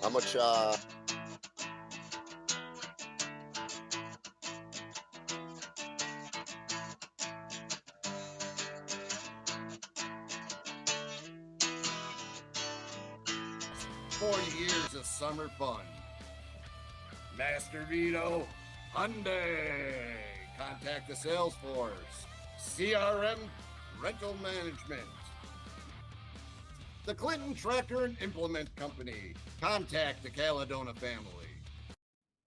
How much? 40 years of summer fun. Master Vito, Hyundai. Contact the sales force. CRM Rental Management. The Clinton Tractor and Implement Company. Contact the Caledona family.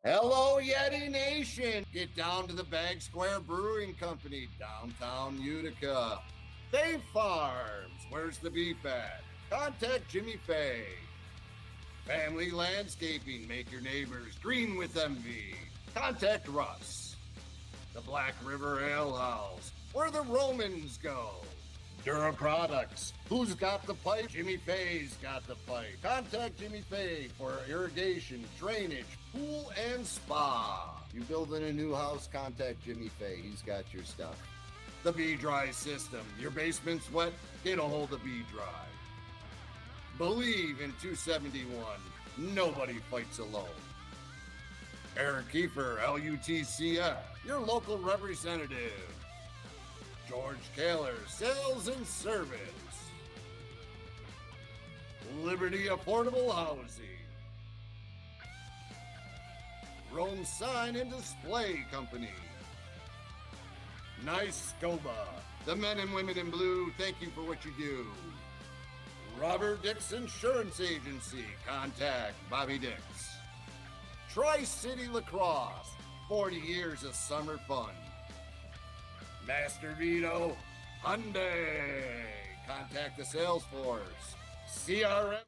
Hello, Yeti Nation. Get down to the Bag Square Brewing Company, downtown Utica. Fay Farms. Where's the beef at? Contact Jimmy Fay. Family Landscaping. Make your neighbors green with envy. Contact Russ. The Black River Ale House, where the Romans go. Dura Products. Who's got the pipe? Jimmy Fay's got the pipe. Contact Jimmy Fay for irrigation, drainage, pool, and spa. You building a new house? Contact Jimmy Fay. He's got your stuff. The B-Dry System. Your basement's wet? Get a hold of B-Dry. Believe in 271. Nobody fights alone. Eric Kiefer, LUTCF, your local representative. George Kaler, Sales and Service. Liberty Affordable Housing. Rome Sign and Display Company. Nice Scoba. The men and women in blue, thank you for what you do. Robert Dix Insurance Agency. Contact Bobby Dix. Tri-City Lacrosse. 40 years of summer fun. Master Vito, Hyundai. Contact the sales force. CRM.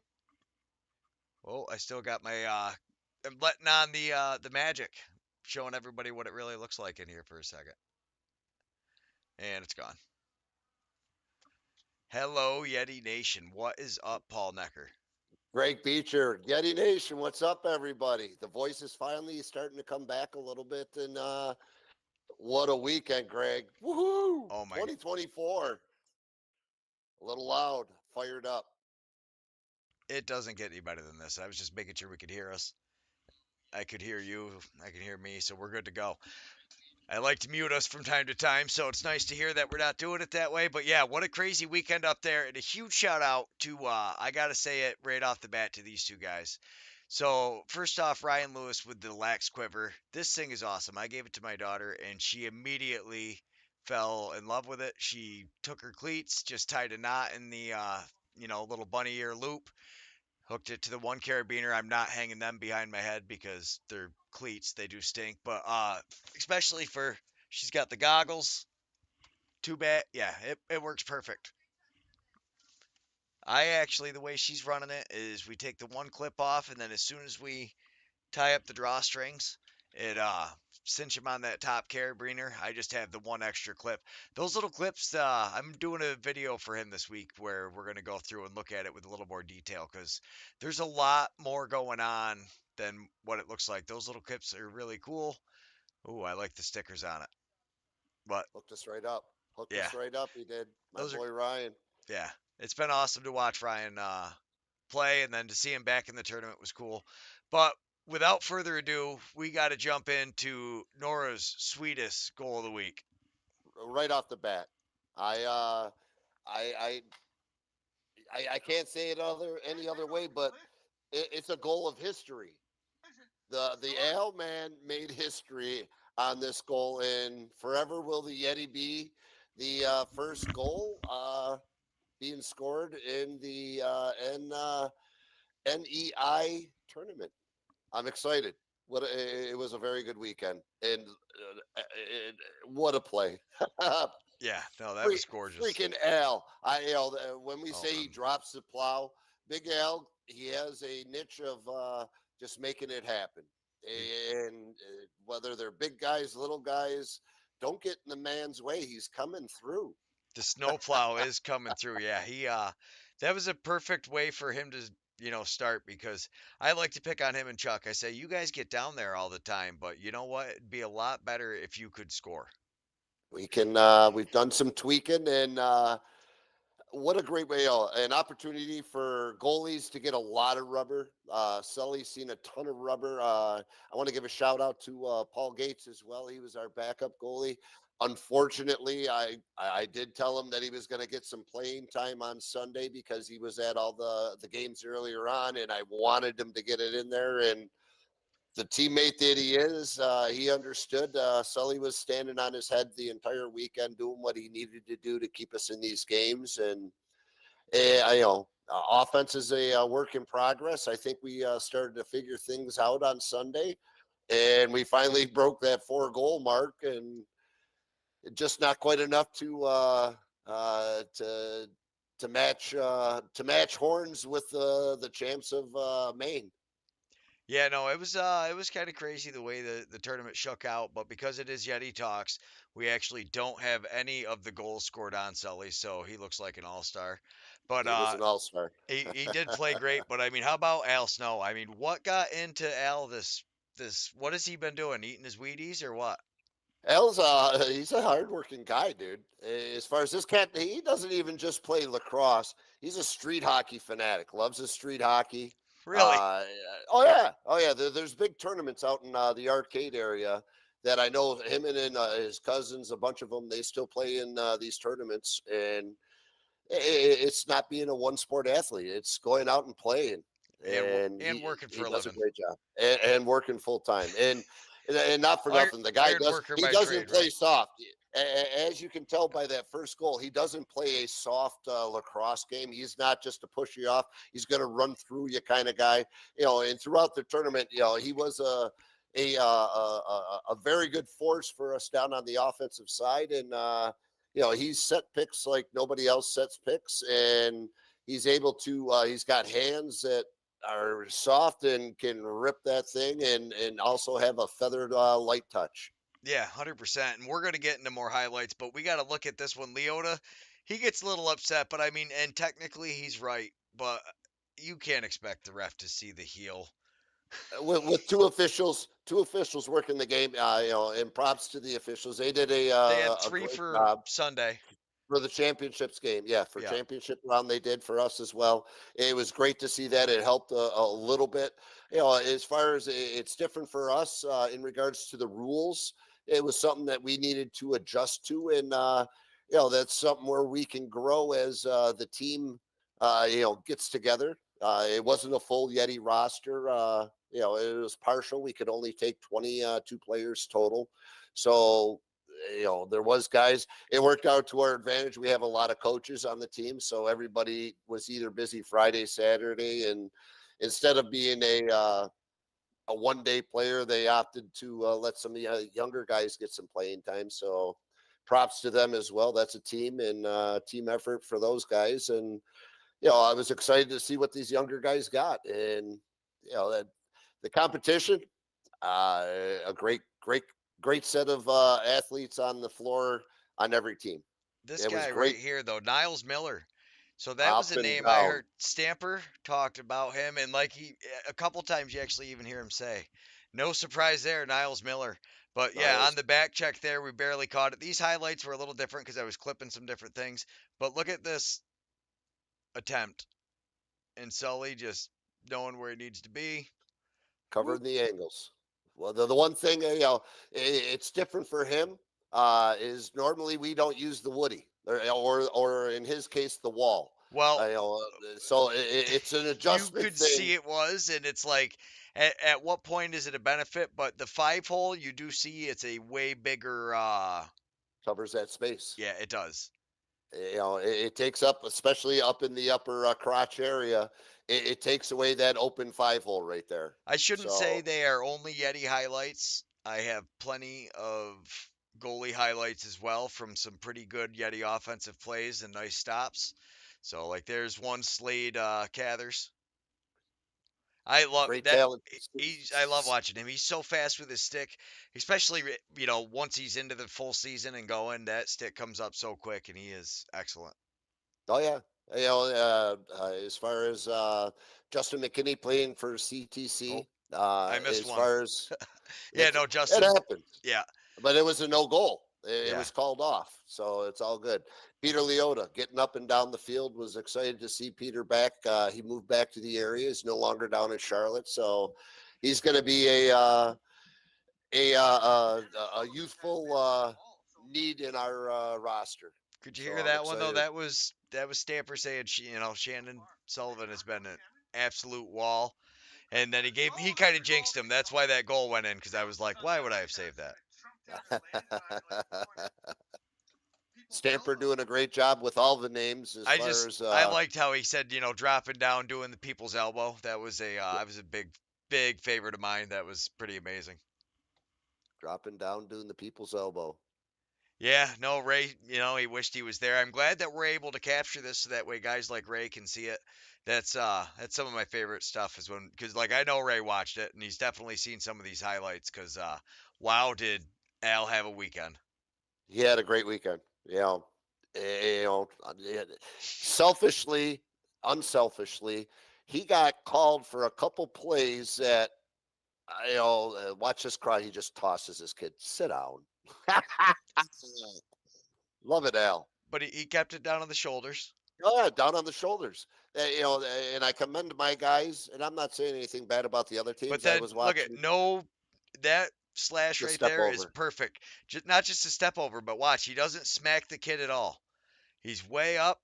Oh, I still got my I'm letting on the magic, showing everybody what it really looks like in here for a second. And it's gone. Hello, Yeti Nation. What is up, Paul Noecker? Greg Beecher, Yeti Nation, what's up, everybody? The voice is finally starting to come back a little bit, and what a weekend, Greg. Woohoo! Oh, my 2024. A little loud, fired up. It doesn't get any better than this. I was just making sure we could hear us. I could hear you. I can hear me, so we're good to go. I like to mute us from time to time, so it's nice to hear that we're not doing it that way. But yeah, what a crazy weekend up there. And a huge shout out to, I got to say it right off the bat to these two guys. So, first off, Ryan Lewis with the Lax Quiver. This thing is awesome. I gave it to my daughter, and she immediately fell in love with it. She took her cleats, just tied a knot in the, little bunny ear loop, hooked it to the one carabiner. I'm not hanging them behind my head because they're cleats. They do stink. But especially for, she's got the goggles. Too bad. Yeah, it works perfect. The way she's running it is we take the one clip off, and then as soon as we tie up the drawstrings, it cinch them on that top carabiner. I just have the one extra clip. Those little clips, I'm doing a video for him this week where we're going to go through and look at it with a little more detail because there's a lot more going on than what it looks like. Those little clips are really cool. Ooh, I like the stickers on it. But Hooked us right up. Yeah. Us right up, he did. My Those are- boy Ryan. yeah, it's been awesome to watch Ryan play, and then to see him back in the tournament was cool. But without further ado, we got to jump into Nora's sweetest goal of the week. Right off the bat. I can't say it any other way, but it's a goal of history. The Ale man made history on this goal, and forever will the Yeti be the first goal being scored in the NEI tournament. I'm excited. It was a very good weekend, and what a play! Yeah, no, that was gorgeous. Freaking Al. When we say he drops the plow, Big Al, he has a niche of just making it happen. And whether they're big guys, little guys, don't get in the man's way. He's coming through. The snowplow is coming through. Yeah, that was a perfect way for him to start, because I like to pick on him and Chuck. I say, you guys get down there all the time, but you know what? It'd be a lot better if you could score. We've done some tweaking, and what a great way, an opportunity for goalies to get a lot of rubber. Sully's seen a ton of rubber. I want to give a shout out to Paul Gates as well. He was our backup goalie. Unfortunately, I did tell him that he was going to get some playing time on Sunday because he was at all the games earlier on, and I wanted him to get it in there. And the teammate that he is, he understood. Sully was standing on his head the entire weekend, doing what he needed to do to keep us in these games. And offense is a work in progress. I think we started to figure things out on Sunday, and we finally broke that 4-goal mark, and just not quite enough to match horns with the champs of Maine. Yeah, no, it was kind of crazy the way the tournament shook out, but because it is Yeti Talks, we actually don't have any of the goals scored on Sully, so he looks like an all-star. But He was an all-star. he did play great, but I mean, how about Al Snow? I mean, what got into Al this what has he been doing? Eating his Wheaties or what? Al's he's a hardworking guy, dude. As far as this cat, he doesn't even just play lacrosse. He's a street hockey fanatic. Loves his street hockey. Really? Uh, oh yeah. There's big tournaments out in the arcade area that I know him and his cousins, a bunch of them. They still play in these tournaments, and it's not being a one sport athlete. It's going out and playing, and And working for he a does a living. great job, and working full time. And not for Iron, nothing, the guy iron worker he by doesn't trade, play right? soft. As you can tell by that first goal, he doesn't play a soft lacrosse game. He's not just to push you off. He's going to run through you kind of guy. And throughout the tournament, he was a very good force for us down on the offensive side, and he's set picks like nobody else sets picks, and he's able to. He's got hands that are soft and can rip that thing, and also have a feathered light touch. Yeah, 100%. And we're going to get into more highlights, but we got to look at this one. Leota, he gets a little upset, but I mean, and technically he's right, but you can't expect the ref to see the heel. With two officials working the game, and props to the officials. They did They had a three great for job Sunday. for the championships game. Yeah, for Yeah. championship round they did for us as well. It was great to see that. It helped a little bit. As far as it's different for us in regards to the rules, it was something that we needed to adjust to, and that's something where we can grow as the team gets together. It wasn't a full Yeti roster. It was partial. We could only take 22 players total. So, there was guys. It worked out to our advantage. We have a lot of coaches on the team, so everybody was either busy Friday, Saturday, and instead of being a 1-day player, they opted to let some of the younger guys get some playing time. So, props to them as well. That's a team and team effort for those guys. And I was excited to see what these younger guys got, and that the competition, a great set of athletes on the floor on every team. This It was guy right great here, though, Niles Miller. So that was up a and name I down. heard Stamper talked about him, and like a couple times you actually even hear him say, "No surprise there, Niles Miller." But yeah, on Niles, the back check there, we barely caught it. These highlights were a little different because I was clipping some different things. But look at this attempt, and Sully just knowing where he needs to be. Whoop. covering the angles. Well, the one thing it's different for him is normally we don't use the woody or in his case the wall. Well, So it's an you adjustment could thing. see it was, and it's like, at what point is it a benefit? But the 5 hole, you do see it's a way bigger. Covers that space. Yeah, it does. It takes up, especially up in the upper crotch area. It takes away that open 5-hole right there. I shouldn't say So they are only Yeti highlights. I have plenty of goalie highlights as well from some pretty good Yeti offensive plays and nice stops. So like there's one Slade Cathers. I love great that. talent. I love watching him. He's so fast with his stick, especially once he's into the full season and going, that stick comes up so quick, and he is excellent. Oh yeah. As far as Justin McKinney playing for CTC, Oh, I missed as one. far as Yeah, no, it Justin. happened, Yeah, but it was a no goal. It yeah. was called off, so it's all good. Peter Leota getting up and down the field, was excited to see Peter back. He moved back to the area. He's no longer down in Charlotte, so he's going to be a youthful need in our roster. Could you So hear I'm that one though? excited. That was Stamper saying, Shannon Sullivan has been an absolute wall, and then he kind of jinxed him. That's why that goal went in, because I was like, why would I have saved that? Stamper doing a great job with all the names as far as I liked how he said, dropping down, doing the people's elbow. That was a big favorite of mine. That was pretty amazing. dropping down, doing the people's elbow. Yeah, no, Ray, he wished he was there. I'm glad that we're able to capture this so that way guys like Ray can see it. That's some of my favorite stuff is because like I know Ray watched it and he's definitely seen some of these highlights because wow, did Al have a weekend. He had a great weekend. Selfishly, unselfishly, he got called for a couple plays that, watch this crowd. He just tosses his kid. Sit down. Love it, Al. But he kept it down on the shoulders. Oh, yeah, down on the shoulders. And I commend my guys, and I'm not saying anything bad about the other teams. But I then was look at watching that slash the right step there is over. perfect. Not just a step over, but watch, he doesn't smack the kid at all. He's way up,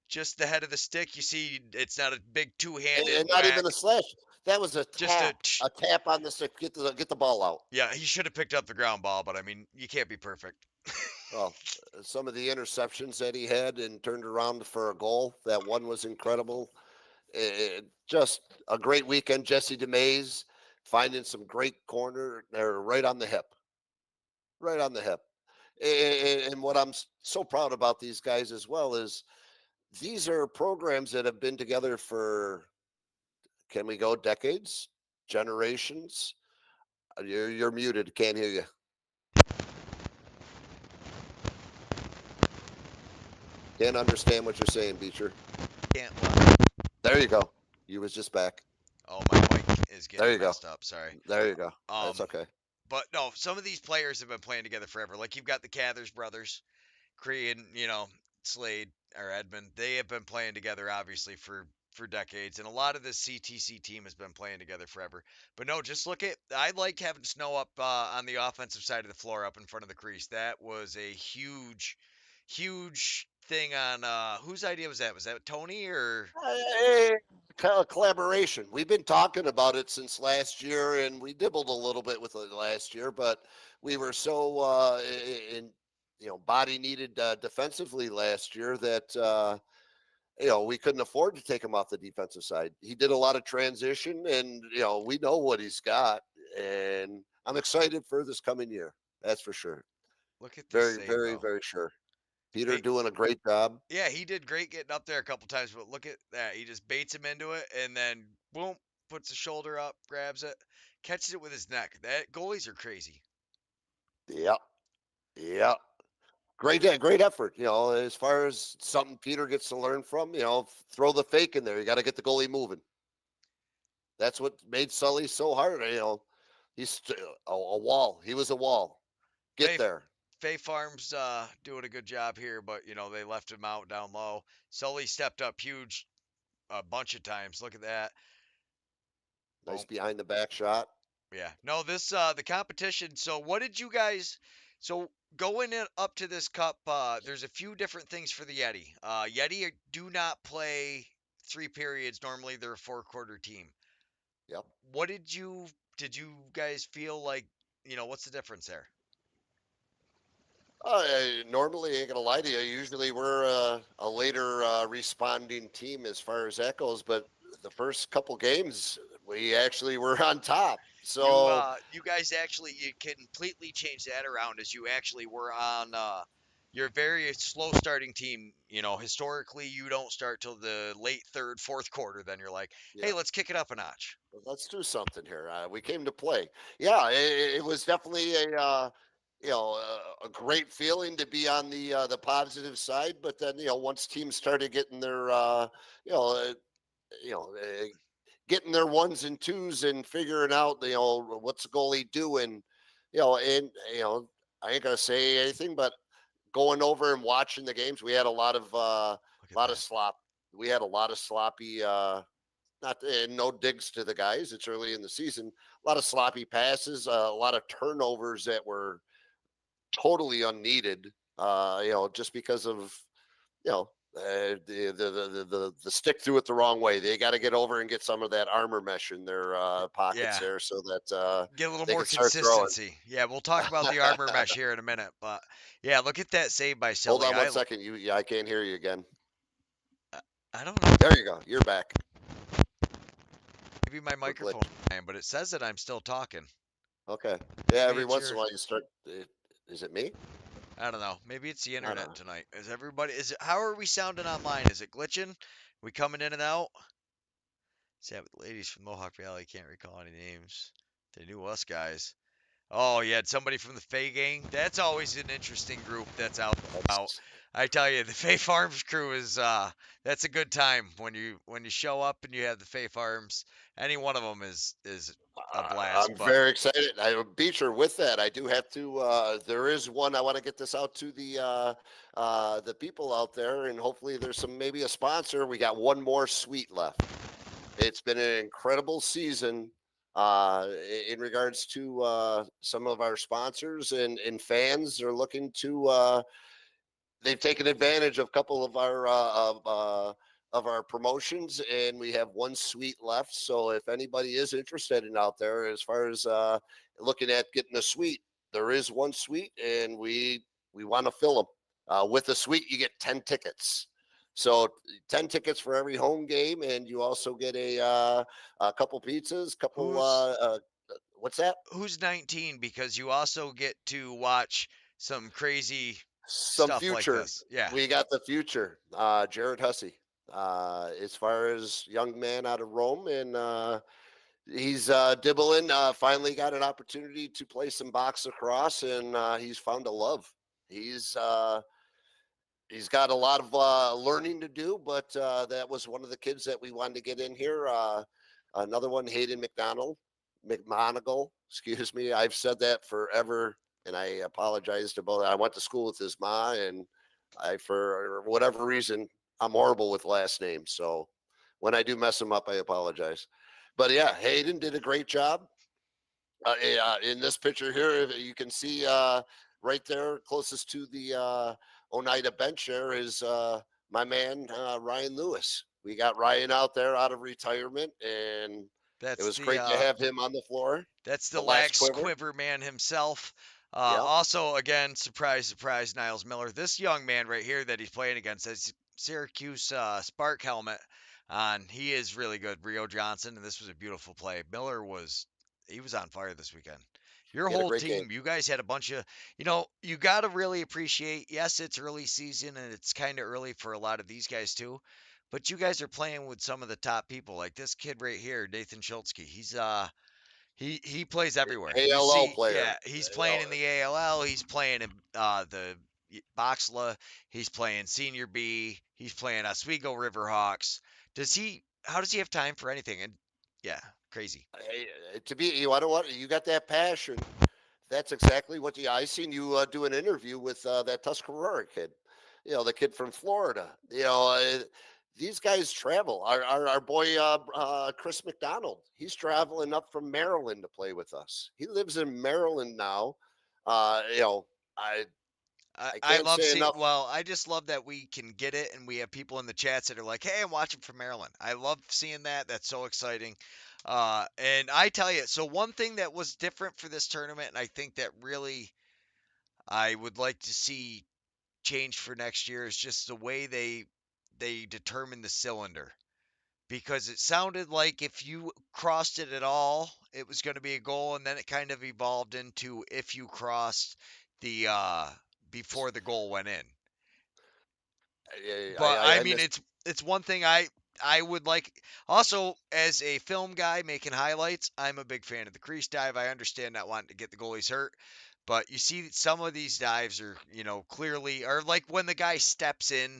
just the head of the stick. You see, it's not a big two-handed And not whack. even a slash. That was a Just tap on the stick. Get the ball out. yeah. He should have picked up the ground ball, but I mean, you can't be perfect. Well, some of the interceptions that he had and turned around for a goal. That one was incredible. Just a great weekend. Jesse DeMays finding some great corner there, right on the hip. Right on the hip. And what I'm so proud about these guys as well is these are programs that have been together for, can we go decades, generations? You're muted. Can't hear you. Can't understand what you're saying, Beecher. Can't. There you go. You was just back. Oh, my mic is There you getting go. messed up. Sorry. There you go. That's Um, okay. but no, some of these players have been playing together forever. Like you've got the Cathers brothers, Cree and Slade or Edmund. They have been playing together obviously for decades, and a lot of this CTC team has been playing together forever. But no, just look at. I like having Snow up on the offensive side of the floor, up in front of the crease. That was a huge thing on. Whose idea was that? Was that Tony or? Hey, collaboration. We've been talking about it since last year, and we dibbled a little bit with it last year, but we were so in body needed defensively last year that we couldn't afford to take him off the defensive side. He did a lot of transition, and we know what he's got, and I'm excited for this coming year. That's for sure. Look at this Very, save very, though. very sure. Peter Hey, doing a great job. yeah, he did great getting up there a couple times, but look at that. He just baits him into it and then boom, puts the shoulder up, grabs it, catches it with his neck. That goalies are crazy. Yep. Yep. Great effort. As far as something Peter gets to learn from, throw the fake in there. You got to get the goalie moving. That's what made Sully so hard. He's a wall. He was a wall. Get Fay, there. Fay Farms doing a good job here, but they left him out down low. Sully stepped up huge a bunch of times. Look at that. Nice Boom. behind the back shot. Yeah. No, this the competition. So what did you guys so going in up to this cup, there's a few different things for the Yeti. Yeti do not play 3 periods. Normally they're a 4-quarter team. Yep. What did you guys feel like, what's the difference there? Normally, ain't gonna lie to you. Usually, we're a later responding team as far as that goes. But the first couple games, we actually were on top. So You guys actually you completely changed that around as you actually were on your very slow starting team. Historically you don't start till the late third, fourth quarter. Then you're like, yeah. hey, let's kick it up a notch. Let's do something here. We came to play. Yeah, it was definitely a great feeling to be on the positive side. But then once teams started getting their you know uh, you know getting their ones and twos and figuring out what's the goalie doing, and I ain't gonna say anything, but going over and watching the games, we had a lot of Look at that. slop. We had a lot of sloppy. Not no digs to the guys. It's early in the season. A lot of sloppy passes. A lot of turnovers that were totally unneeded. Just because of the stick threw it the wrong way. They got to get over and get some of that armor mesh in their pockets Yeah. there, so that Get a little they more can start throwing. consistency. Yeah, we'll talk about the armor mesh here in a minute, but yeah, look at that save by Hold Selly. on one second. I can't hear you again. I don't know. There you go. You're back. Maybe my We're glitch. microphone, but it says that I'm still talking. Okay. Yeah. Maybe Every it's once in your- a while you start. Is it me? I don't know. Maybe it's the I don't internet know. tonight. Is everybody? Is it? How are we sounding online? Is it glitching? We coming in and out? See, the ladies from Mohawk Valley can't recall any names. They knew us guys. Oh, you had somebody from the Fay gang. That's always an interesting group that's out. That's, I tell you, the Fay Farms crew is that's a good time when you show up and you have the Fay Farms. Any one of them is a blast. I'm But very excited. Beecher, with that, I do have to. There is one. I want to get this out to the people out there, and hopefully there's maybe a sponsor. We got one more suite left. It's been an incredible season in regards to some of our sponsors and fans are looking to. They've taken advantage of a couple of our promotions, and we have one suite left. So if anybody is interested in out there, as far as looking at getting a suite, there is one suite, and we want to fill them. With a suite, you get 10 tickets. So 10 tickets for every home game, and you also get a couple pizzas, what's that? who's 19? Because you also get to watch some crazy Some stuff like future. this. Yeah. We got the future. Jared Hussey. As far as young man out of Rome, and he's dibbling. Finally got an opportunity to play some box lacrosse, and he's found a love. He's he's got a lot of learning to do, but that was one of the kids that we wanted to get in here. Another one, Hayden McMonigal. Excuse me. I've said that forever, and I apologize to both. I went to school with his ma, and for whatever reason, I'm horrible with last names. So when I do mess them up, I apologize. But yeah, Hayden did a great job. In this picture here, you can see right there, closest to the Oneida bench, there is my man Ryan Lewis. We got Ryan out there out of retirement, and it That's was great to have him on the floor. That's The the last lax quiver. quiver man himself. Yep. Also, again, surprise, surprise, Niles Miller. This young man right here that he's playing against has Syracuse Spark helmet on. He is really good, Rio Johnson, and this was a beautiful play. Miller he was on fire this weekend. Your He had a whole great game. team, you guys had a bunch of, you got to really appreciate. Yes, it's early season and it's kind of early for a lot of these guys too, but you guys are playing with some of the top people, like this kid right here, Nathan Schultzke. He plays everywhere. You ALL see, player. yeah, he's playing in the ALL. He's playing in the Boxla. He's playing Senior B. He's playing Oswego Riverhawks. How does he have time for anything? And yeah, crazy. To be, you know what? You got that passion. That's exactly what I seen you do an interview with that Tuscarora kid. The kid from Florida. These guys travel. Our boy Chris McDonald, he's traveling up from Maryland to play with us. He lives in Maryland now. I I I can't love say seeing. enough. Well, I just love that we can get it, and we have people in the chats that are like, "Hey, I'm watching from Maryland." I love seeing that. That's so exciting. And I tell you, so one thing that was different for this tournament, and I think that really I would like to see change for next year is just the way they determine the cylinder, because it sounded like if you crossed it at all, it was going to be a goal, and then it kind of evolved into if you crossed the before the goal went in. But I I mean, missed. it's one thing I would like. Also, as a film guy making highlights, I'm a big fan of the crease dive. I understand not wanting to get the goalies hurt, but you see some of these dives are, clearly, or like when the guy steps in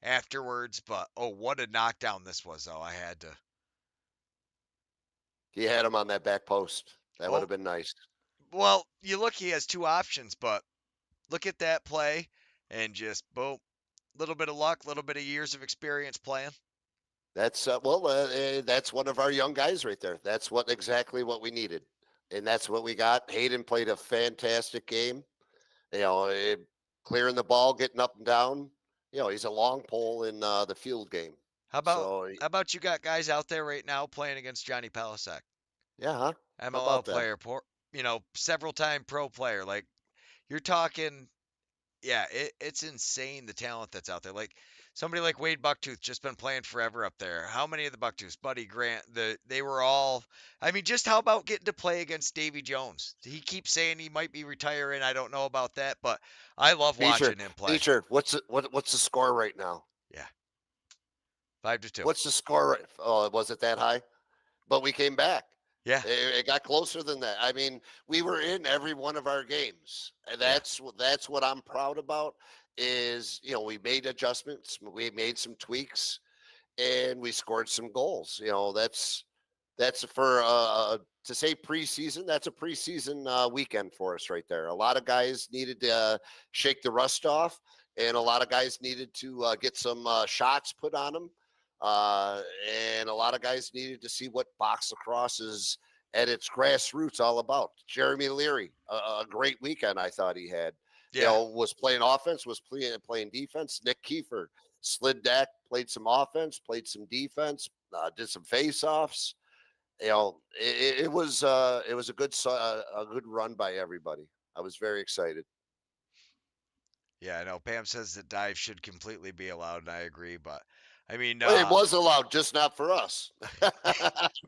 afterwards. But oh, what a knockdown this was, though. I had to. He had him on that back post. That would Oh, have been nice. well, you look, he has two options, but look at that play. and just boom, little bit of luck, little bit of years of experience playing. That's one of our young guys right there. That's exactly what we needed, and that's what we got. Hayden played a fantastic game. You know, clearing the ball, getting up and down. You know, he's a long pole in the field game. How about So how about you got guys out there right now playing against Johnny Palisak, yeah, huh? How MLL about that? player, several time pro player. Like you're talking, yeah, it's insane the talent that's out there. Like somebody like Wade Bucktooth just been playing forever up there. How many of the Bucktooths, Buddy Grant, they were all. I mean, just how about getting to play against Davy Jones? He keeps saying he might be retiring. I don't know about that, but I love Beecher, watching him play. Beecher, what's the score right now? Yeah, 5-2. What's the score? Oh, was it that high? But we came back. Yeah, It got closer than that. I mean, we were in every one of our games, and yeah, that's what I'm proud about. Is we made adjustments, we made some tweaks, and we scored some goals. That's for to say preseason. That's a preseason weekend for us right there. A lot of guys needed to shake the rust off, and a lot of guys needed to get some shots put on them. Uh, and a lot of guys needed to see what box lacrosse is at its grassroots all about. Jeremy Leary, a great weekend I thought he had. yeah. Was playing offense, was playing defense. Nick Kiefer slid deck, played some offense, played some defense, did some face-offs. It was a good run by everybody. I was very excited. Yeah, I know. Pam says that dive should completely be allowed, and I agree. But I mean, Well, it was allowed, just not for us.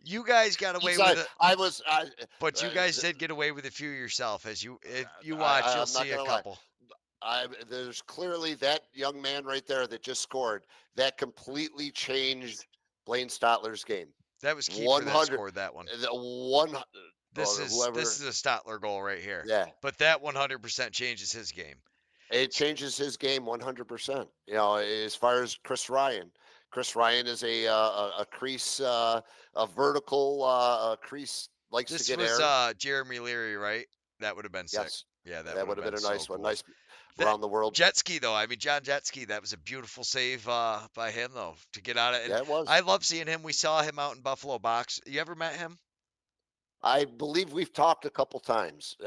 you guys got away with Besides, it, but you guys uh, did get away with a few yourself. As if you watch, I, you'll I'm not see a gonna lie. couple. There's clearly that young man right there that just scored that completely changed Blaine Stotler's game. That was Kiefer that 100, scored that one. the one, This or is this whoever. is a Stotler goal right here. Yeah, But that 100% changes his game. it changes his game 100%. As far as Chris Ryan. Chris Ryan is a crease, a vertical crease, likes to This get was air. Jeremy Leary, right? That would have been sick. Yes, Yeah, that that would would have have been been a so nice one. cool. Nice That around the world. jet ski though, I mean John Jet Ski, that was a beautiful save by him though to get out of it. And Yeah, it was. I love seeing him. We saw him out in Buffalo Box. You ever met him? I believe we've talked a couple times. He-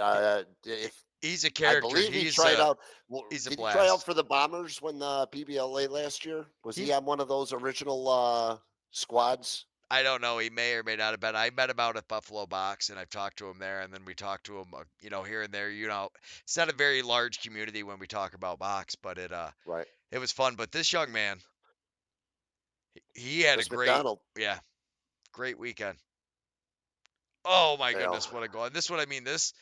If He's a I character. believe he tried out. He's a Did he try out blast. for the Bombers when the PBLA last year? Was He he on one of those original squads? I don't know. He may or may not have been. I met him out at Buffalo Box, and I've talked to him there, and then we talked to him, here and there. It's not a very large community when we talk about box, but Right, it was fun. But this young man, he had a Chris great, McDonald. yeah, great weekend. Oh my You know, goodness, what a goal! And this one, I mean, this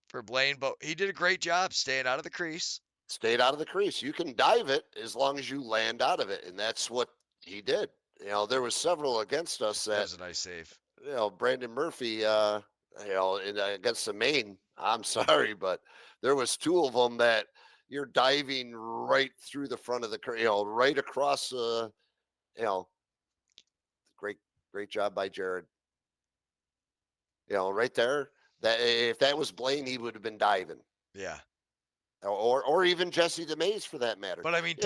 for Blaine, but he did a great job staying out of the crease. stayed out of the crease. You can dive it as long as you land out of it, and that's what he did. There was several against us That that was a nice save. Brandon Murphy. Against the Maine. I'm sorry, but there was two of them that you're diving right through the front of the, right across. Great, great job by Jared. Right there. That if that was Blaine, he would have been diving, Yeah, or even Jesse DeMays for that matter. but I mean,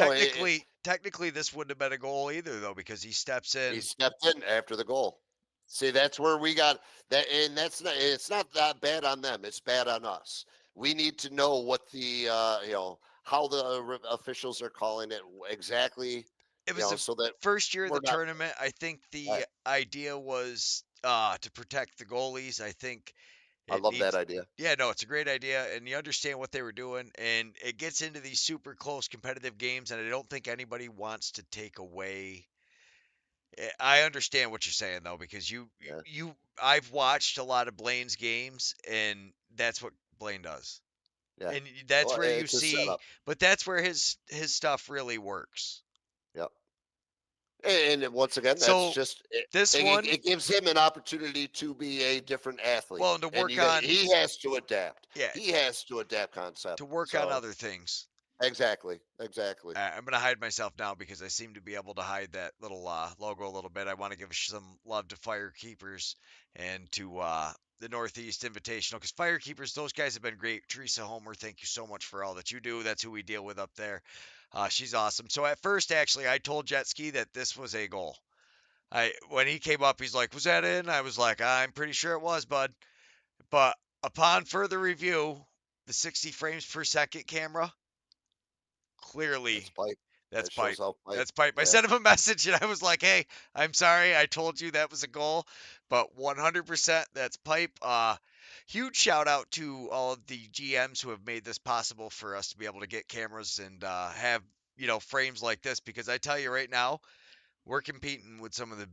technically, this wouldn't have been a goal either, though, because he steps He in. stepped in after the goal. See, that's where we got that, and that's not. It's not that bad on them. It's bad on us. We need to know what the how the officials are calling it exactly. It was the So that first year of we're the not. tournament. I think the I, idea was to protect the goalies. I think I it love that needs. idea. Yeah, no, it's a great idea, and you understand what they were doing, and it gets into these super close competitive games, and I don't think anybody wants to take away. I understand what you're saying though, because Yeah, I've watched a lot of Blaine's games, and that's what Blaine does, yeah. and that's Well, where you it's a see, setup. but that's where his stuff really works. Yep. And once again, that's So just it, this it, one, it gives him an opportunity to be a different athlete, well, and to and work on, he has to adapt. yeah, He has to adapt concept. to work on So other things. exactly, exactly. I'm gonna hide myself now because I seem to be able to hide that little logo a little bit. I want to give some love to Firekeepers and to the Northeast Invitational because Firekeepers, those guys have been great. Teresa Homer, thank you so much for all that you do. That's who we deal with up there. She's awesome. So at first, actually, I told Jet Ski that this was a goal. When he came up, he's like, "Was that in?" I was like, "I'm pretty sure it was, bud." But upon further review, the 60 frames per second camera That's clearly pipe. that's That shows pipe. how pipe. That's pipe. I Yeah. sent him a message and I was like, "Hey, I'm sorry. I told you that was a goal, but 100% that's pipe." Huge shout out to all of the GMs who have made this possible for us to be able to get cameras and have frames like this because I tell you right now, we're competing with some of the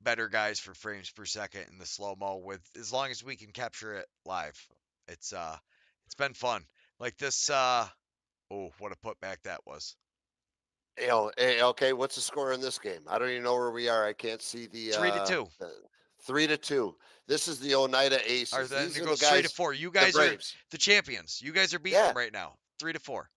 better guys for frames per second in the slow mo with as long as we can capture it live. It's been fun. Like this. Oh, what a putback that was. Okay, what's the score in this game? I don't even know where we are. I can't see Three to two. the 3-2. This is the Oneida Or Aces. then These it are the goes three to guys, four. You the guys are Braves. the champions. You guys are beating Yeah. them right now. 3-4.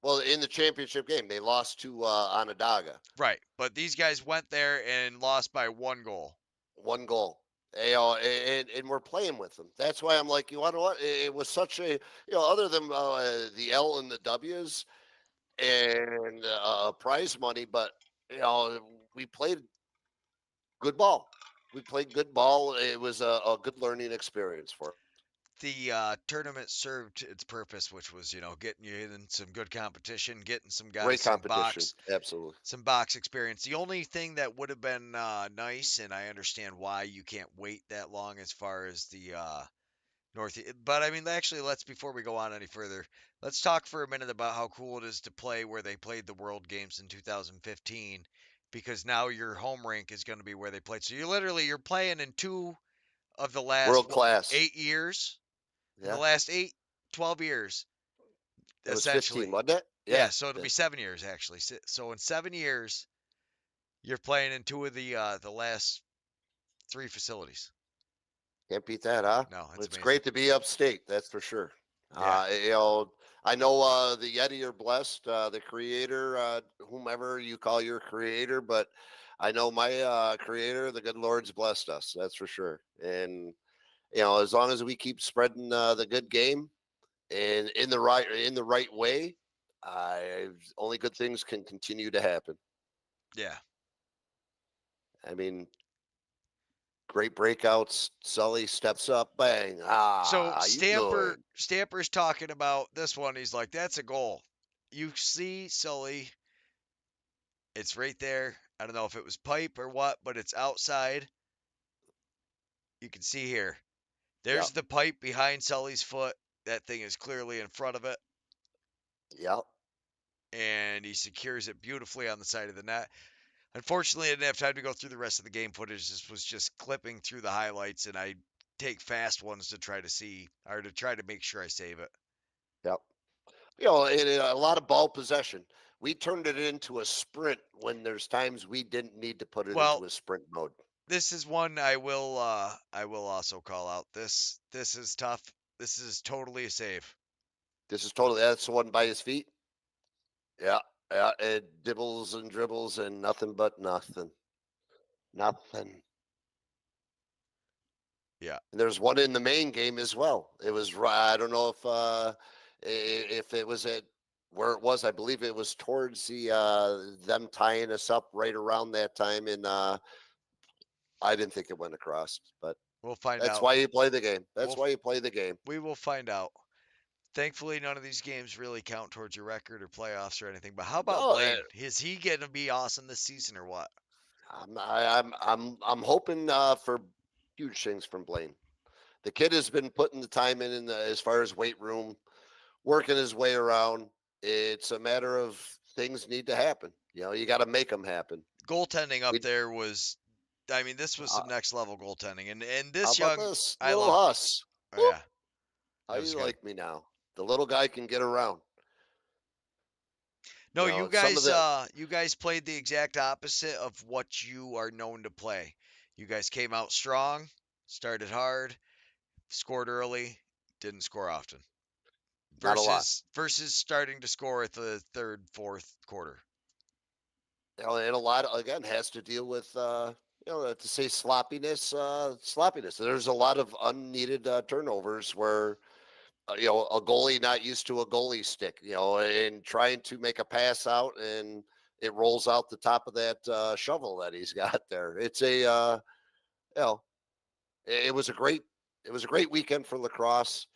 Well, in the championship game, they lost to Onondaga, Right. But these guys went there and lost by 1 goal. 1 goal. And we're playing with them. That's why I'm like, you know what? It was such a, other than the L and the W's and prize money, but we played good ball. We played good ball. It was a good learning experience for us. The tournament served its purpose, which was, getting you in some good competition, getting some guys Great competition. Absolutely. some box experience. The only thing that would have been nice, and I understand why you can't wait that long as far as the North. But I mean, actually, before we go on any further, let's talk for a minute about how cool it is to play where they played the World Games in 2015, because now your home rink is going to be where they played. So you're playing in two of the last World class. 8 years. In the Yeah. last 12 years, It was 15, essentially. wasn't it? Yeah, Yeah. so it'll Yeah. be 7 years actually. So in 7 years, you're playing in two of the last three facilities. Can't beat that, huh? No, it's It's amazing. great to be upstate, that's for sure. Yeah. I know the Yeti are blessed, the creator, whomever you call your creator, but I know my creator, the good Lord's blessed us, that's for sure. And as long as we keep spreading the good game and in the right way, only good things can continue to happen. Yeah. I mean, great breakouts. Sully steps up, bang. So You good? Stamper's talking about this one. He's like, "That's a goal." You see, Sully, it's right there. I don't know if it was pipe or what, but it's outside. You can see here. Yep, There's the pipe behind Sully's foot. That thing is clearly in front of it, yep. and he secures it beautifully on the side of the net. Unfortunately, I didn't have time to go through the rest of the game footage. This was just clipping through the highlights, and I take fast ones to try to see or to try to make sure I save it. Yep. A lot of ball possession. We turned it into a sprint when there's times we didn't need to put it Well, into a sprint mode. this is one I will also call out. This is tough. This is totally a save. This is totally that's the one by his feet. Yeah, yeah. It dibbles and dribbles and nothing but nothing, nothing. Yeah. And there's one in the main game as well. It was I don't know if it was at where it was. I believe it was towards the them tying us up right around that time, and I didn't think it went across, but We'll find that's out. why you play the game. That's We'll why you play the game. we will find out. Thankfully, none of these games really count towards your record or playoffs or anything. But how about No, Blaine? Is he going to be awesome this season or what? I'm hoping for huge things from Blaine. The kid has been putting the time in as far as weight room, working his way around. It's a matter of things need to happen. You got to make them happen. Goaltending up We, there was, I mean, this was uh, some next level goaltending. And how this about young, this I little love. Huss? Oh, Whoop. yeah, How that was you good. like me now? The little guy can get around. No, you Some of guys, the you guys played the exact opposite of what you are known to play. You guys came out strong, started hard, scored early, didn't score often. not a lot. Versus starting to score at the third, fourth quarter. And a lot again has to deal with To say sloppiness. There's a lot of unneeded turnovers where a goalie not used to a goalie stick, and trying to make a pass out and it rolls out the top of that shovel that he's got there. It's you know, it was a great weekend for lacrosse.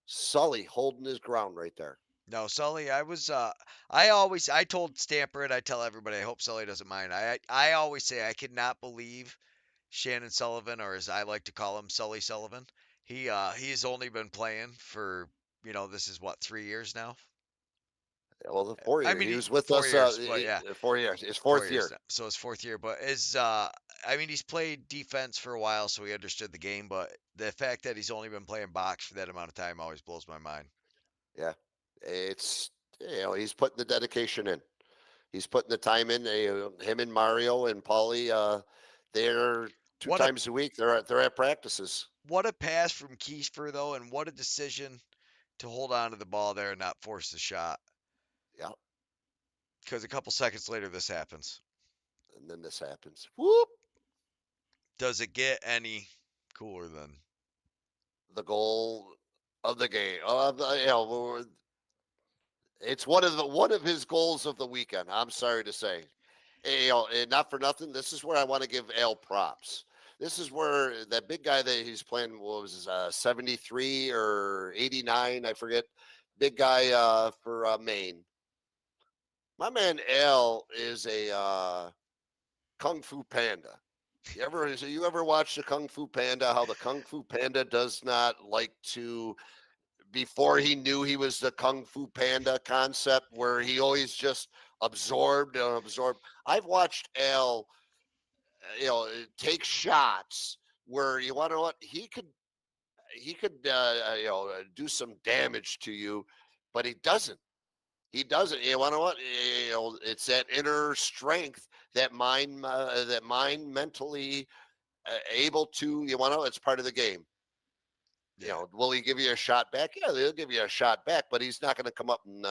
Sully holding his ground right there. No, Sully, I told Stamper and I tell everybody, I hope Sully doesn't mind. I always say I cannot believe Shannon Sullivan, or as I like to call him, Sully Sullivan. He's only been playing for, this is what, 3 years now? Yeah, well, the 4 year I he mean, was with four us. years, but yeah, 4 years. His 4 fourth years year. now. So his fourth year, but he's played defense for a while, so he understood the game. But the fact that he's only been playing box for that amount of time always blows my mind. Yeah, it's he's putting the dedication in. He's putting the time in. Him and Mario and Paulie, they're two What a times a week. They're at practices. what a pass from Kiefer though, and what a decision to hold on to the ball there and not force the shot. Yeah, Because a couple seconds later, this happens. and then this happens. Whoop! Does it get any cooler than? The goal of the game. It's one of his goals of the weekend. I'm sorry to say. And not for nothing. This is where I want to give Al props. This is where that big guy that he's playing, what was his, 73 or 89, I forget. Big guy for Maine. My man Al is a kung fu panda. You ever watch the Kung Fu Panda? How the Kung Fu Panda does not like to, before he knew he was the Kung Fu Panda concept, where he always just absorbed and absorbed. I've watched Al, take shots where, you want to know what, he could do some damage to you, but he doesn't. He doesn't. You want to know what? It's that inner strength, that mind mentally able to. You want to know? It's part of the game. Yeah. Will he give you a shot back? Yeah, he'll give you a shot back, but he's not going to come up and,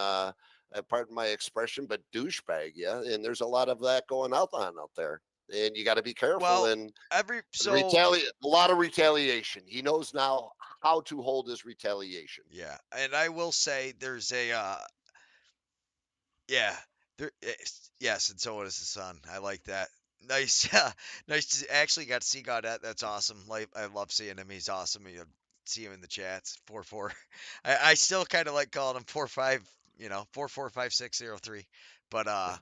pardon my expression, but douchebag. Yeah, and there's a lot of that going out there, and you got to be careful. Well, And every so a lot of retaliation. He knows now how to hold his retaliation. yeah, and I will say there's a yeah, yes, and so is the sun. I like that. Nice, nice to actually got to see Gaudette. That's awesome. Like I love seeing him. He's awesome. You see him in the chats. 4-4. I still kind of like calling him 4-5. 4-4-5-6-0-3. But I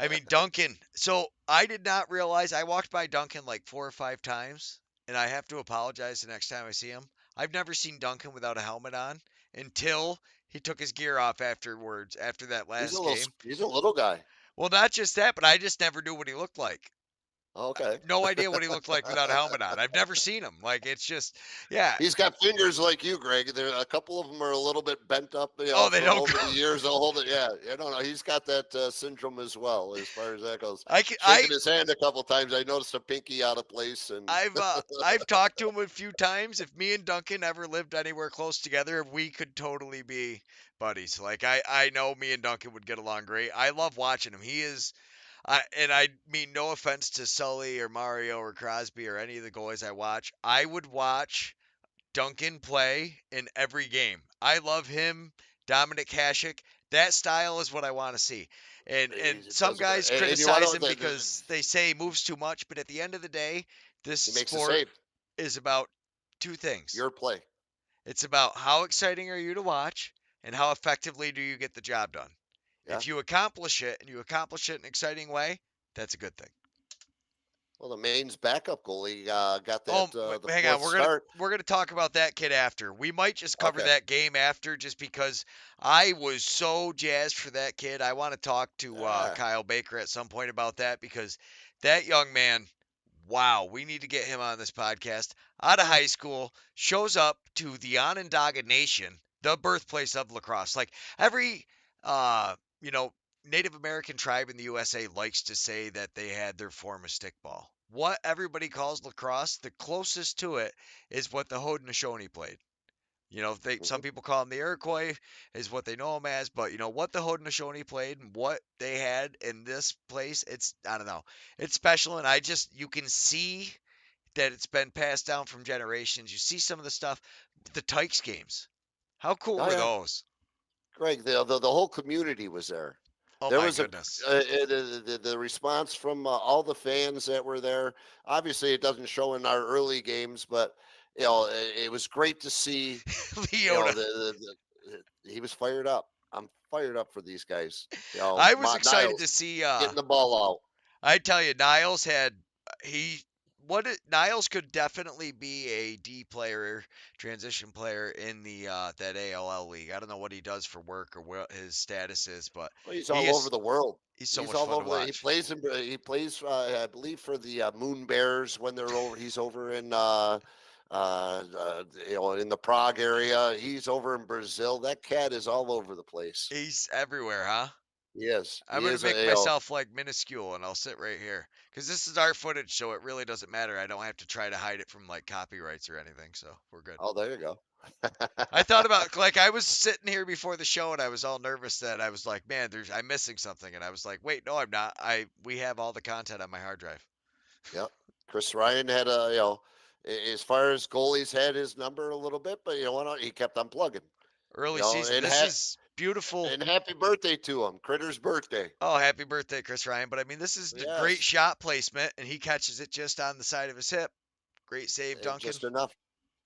mean Duncan. So I did not realize I walked by Duncan like 4 or 5 times, and I have to apologize the next time I see him. I've never seen Duncan without a helmet on until he took his gear off afterwards after that last game. He's a little guy. Well, not just that, but I just never knew what he looked like. Okay. No idea what he looked like without a helmet on. I've never seen him. Like it's just, yeah. He's got fingers like you, Greg. There, a couple of them are a little bit bent up, Oh, they from don't over go. the years. They'll hold it. Yeah, no. He's got that syndrome as well, as far as that goes. I, c- Shaking his hand a couple times. I noticed a pinky out of place, and I've talked to him a few times. If me and Duncan ever lived anywhere close together, we could totally be buddies. Like I know me and Duncan would get along great. I love watching him. I mean no offense to Sully or Mario or Crosby or any of the goalies I watch. I would watch Duncan play in every game. I love him, Dominic Hasek. That style is what I want to see. And it some does a great. guys And you want to criticize know him because they say he moves too much, but at the end of the day, this he makes a sport save. is about two things. Your play. It's about how exciting are you to watch and how effectively do you get the job done. Yeah. If you accomplish it and you accomplish it in an exciting way, that's a good thing. Well, the Maine's backup goalie got Oh, that the hang on. fourth start. We're gonna talk about that kid after. We might just cover Okay. that game after, just because I was so jazzed for that kid. I want to talk to Yeah. Kyle Baker at some point about that because that young man, wow, we need to get him on this podcast. Out of high school, shows up to the Onondaga Nation, the birthplace of lacrosse. Like every, uh, you know, Native American tribe in the USA likes to say that they had their form of stickball. What everybody calls lacrosse, the closest to it is what the Haudenosaunee played. Some Mhm. people call him the Iroquois, is what they know him as. But what the Haudenosaunee played and what they had in this place, I don't know, it's special. And you can see that it's been passed down from generations. You see some of the stuff, the Tykes games. How cool Oh were yeah, those? Greg. The whole community was there. Oh There my was goodness. the response from all the fans that were there. Obviously, it doesn't show in our early games, but it was great to see. Leona. He was fired up. I'm fired up for these guys. I was excited to Niles see getting the ball out. I tell you, Niles had he Niles could definitely be a D player, transition player in the that ALL league. I don't know what he does for work or what his status is, but Well, he's he all over is the world. he's so He's much all fun to over the. He watch. plays in. He plays. I believe for the Moon Bears when they're over. He's over in. In the Prague area. He's over in Brazil. That cat is all over the place. He's everywhere, huh? He is. I'm He gonna is make myself like minuscule, and I'll sit right here because this is our footage, so it really doesn't matter. I don't have to try to hide it from like copyrights or anything, so we're good. Oh, there you go. I thought about like I was sitting here before the show and I was all nervous that I was like, man, I'm missing something, and I was like, wait, no, I'm not. We have all the content on my hard drive. Yep. Chris Ryan had as far as goalies had his number a little bit, but you know what? He kept on plugging. Early season. And This is beautiful. happy birthday to him, Critter's birthday. Oh, happy birthday, Chris Ryan. But I mean, this is the great Yes, shot placement, and he catches it just on the side of his hip. Great save, Duncan. just enough.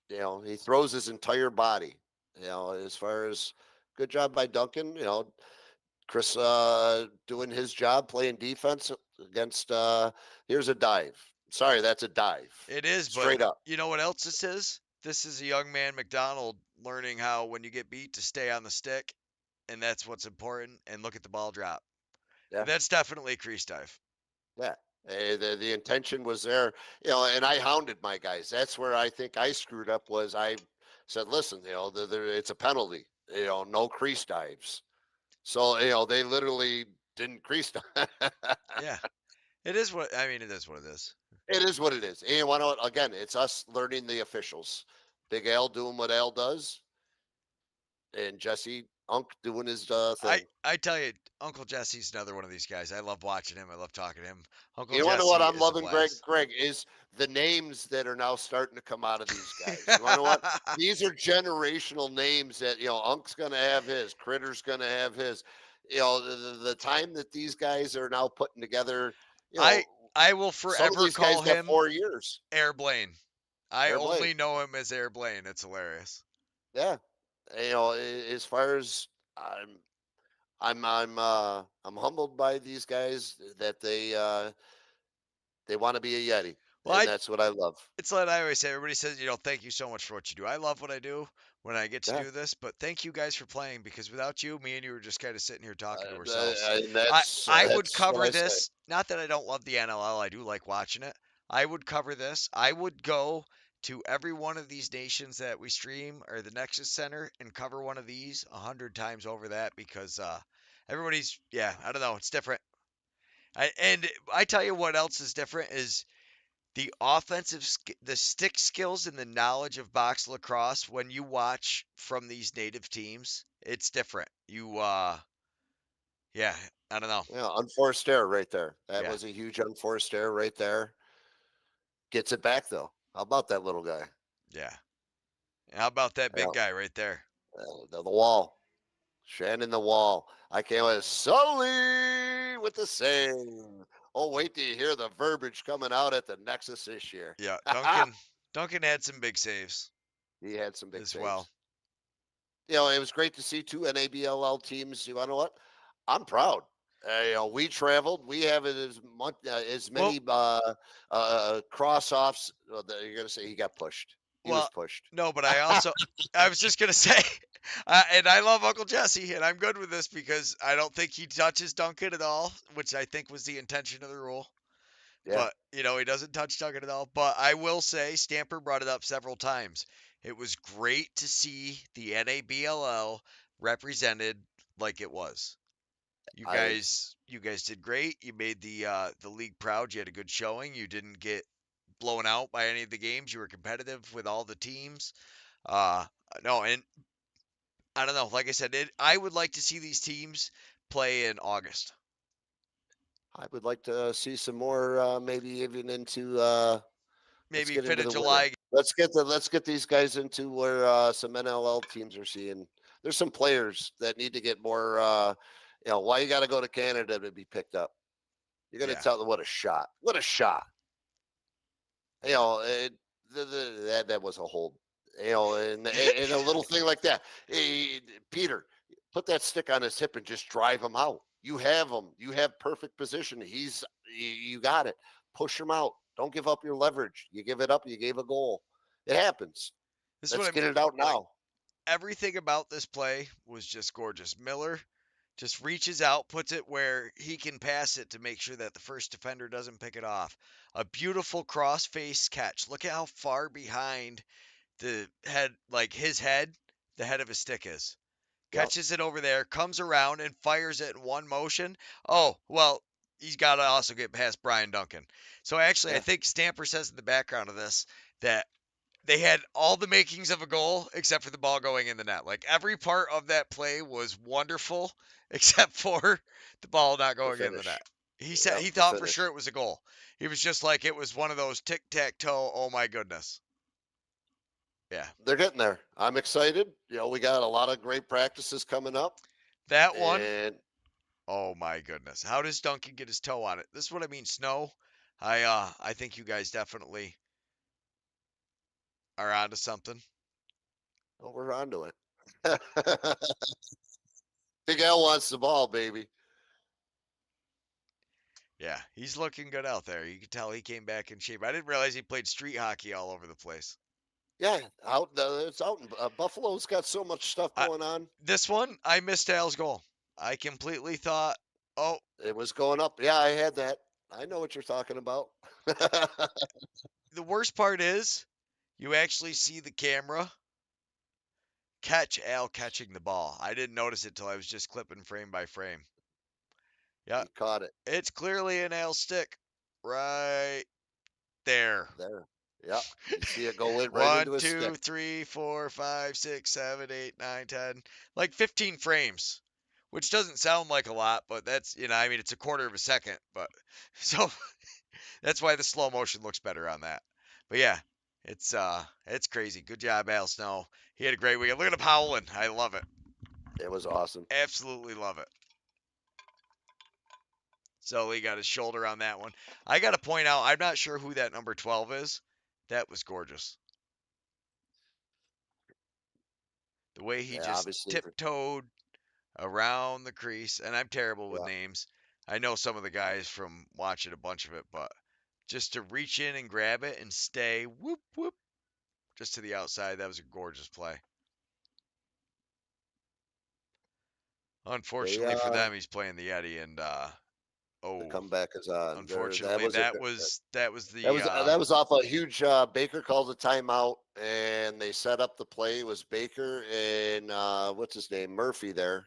He throws his entire body. As far as good job by Duncan. Chris doing his job, playing defense against. Here's a dive. Sorry, that's a dive. It is, but Straight up. you know what else this is? This is a young man, McDonald, learning how when you get beat to stay on the stick, and that's what's important. And look at the ball drop. Yeah, That's definitely a crease dive. yeah. The intention was there, and I hounded my guys. That's where I think I screwed up. Was I said, listen, it's a penalty. No crease dives. So they literally didn't crease dive. Yeah, it is what I mean. It is what it is. It is what it is. And you want to again, it's us learning the officials. Big Al doing what Al does, and Jesse Unk doing his I thing. I tell you, Uncle Jesse's another one of these guys. I love watching him. I love talking to him. Uncle You want to know what Jesse I'm is a loving, Greg? blast. Greg is the names that are now starting to come out of these guys. You want to know what? These are generational names that Unk's going to have his, Critter's going to have his. The time that these guys are now putting together. I I will Some of forever these guys call got him 4 years. Airblane. I Airblade. only know him as Airblane. It's hilarious. Yeah. As far as I'm humbled by these guys that they want to be a Yeti, Well, and that's what I love. it's like I always say. Everybody says, thank you so much for what you do. I love what I do when I get to Yeah, do this, but thank you guys for playing because without you, me and you were just kind of sitting here talking to ourselves. and I I would that's what cover I say. this. Not that I don't love the NLL. I do like watching it. I would cover this. I would go to every one of these nations that we stream or the Nexus Center and cover one of these 100 times over that because everybody's I don't know. It's different. And I tell you what else is different is the stick skills and the knowledge of box lacrosse when you watch from these native teams, it's different. Yeah, I don't know. Yeah, unforced error right there. That Yeah, was a huge unforced error right there. Gets it back though. How about that little guy? yeah. How about that Yeah, big guy right there? the wall. Shannon the wall. I can't wait. Sully with the save. Oh, wait till you hear the verbiage coming out at the Nexus this year. Yeah, Duncan had some big saves He had some big as well. saves. It was great to see two NABLL teams. You know what? I'm proud. We traveled. We have as much as Well, many cross offs. You're gonna say he got pushed. He was well, pushed. no, but I was just gonna say, and I love Uncle Jesse, and I'm good with this because I don't think he touches Duncan at all, which I think was the intention of the rule. Yeah, But he doesn't touch Duncan at all. But I will say, Stamper brought it up several times. It was great to see the NABLL represented like it was. I You guys did great. You made the league proud. You had a good showing. You didn't get blown out by any of the games. You were competitive with all the teams. No, and I don't know. Like I said, I would like to see these teams play in August. I would like to see some more, maybe even into. Let's Maybe get fit into a the winter. July. Let's get these guys into where some NLL teams are seeing. There's some players that need to get more. Why you got to go to Canada to be picked up? You're going to Yeah. tell them what a shot. What a shot. That was a hold. And a little thing like that. Hey, Peter, put that stick on his hip and just drive him out. You have him. You have perfect position. You got it. Push him out. Don't give up your leverage. You give it up, you gave a goal. It happens. This is what Let's I get mean. it out Like now. everything about this play was just gorgeous. Miller just reaches out, puts it where he can pass it to make sure that the first defender doesn't pick it off. A beautiful cross face catch. Look at how far behind the head, like his head, the head of his stick is. Yep. Catches it over there, comes around and fires it in one motion. Oh, well, he's got to also get past Brian Duncan. So actually, I Yeah. think Stamper says in the background of this that they had all the makings of a goal except for the ball going in the net. Like every part of that play was wonderful except for the ball not The going in the finish. net. He said Yep. he The thought for finish. sure it was a goal. He was just like it was one of those tic-tac-toe, oh my goodness. Yeah. They're getting there. I'm excited. We got a lot of great practices coming up. That one, And oh my goodness. How does Duncan get his toe on it? This is what I mean, snow. I think you guys definitely are onto something. we're on to it. Big L wants the ball, baby. Yeah, he's looking good out there. You can tell he came back in shape. I didn't realize he played street hockey all over the place. Yeah, it's out in Buffalo's got so much stuff I, going on. this one, I missed Al's goal. I completely thought, oh, It was going up. Yeah, I had that. I know what you're talking about. the worst part is you actually see the camera catch Al catching the ball. I didn't notice it till I was just clipping frame by frame. Yeah, You caught it it's clearly an Al stick right there. there. Yeah, you see it go in right One, into his stick. two, three, 4, 5, 6, 7, 8, 9, 10, like 15 frames, which doesn't sound like a lot, but that's, I mean, it's a quarter of a second, but so that's why the slow motion looks better on that. But yeah, it's crazy. Good job, Al Snow. He had a great weekend. Look at him howling. I love it. It was awesome. Absolutely love it. So he got his shoulder on that one. I got to point out, I'm not sure who that number 12 is. That was gorgeous. The way he Yeah, just obviously. tiptoed around the crease, and I'm terrible with Yeah, names. I know some of the guys from watching a bunch of it, but just to reach in and grab it and stay whoop whoop just to the outside, that was a gorgeous play. they Unfortunately for them, he's playing the Yeti, and the oh, comeback is on. That unfortunately was a that was that the was that was off a huge. Baker called a timeout, and they set up the play. It was Baker and what's his name, Murphy there,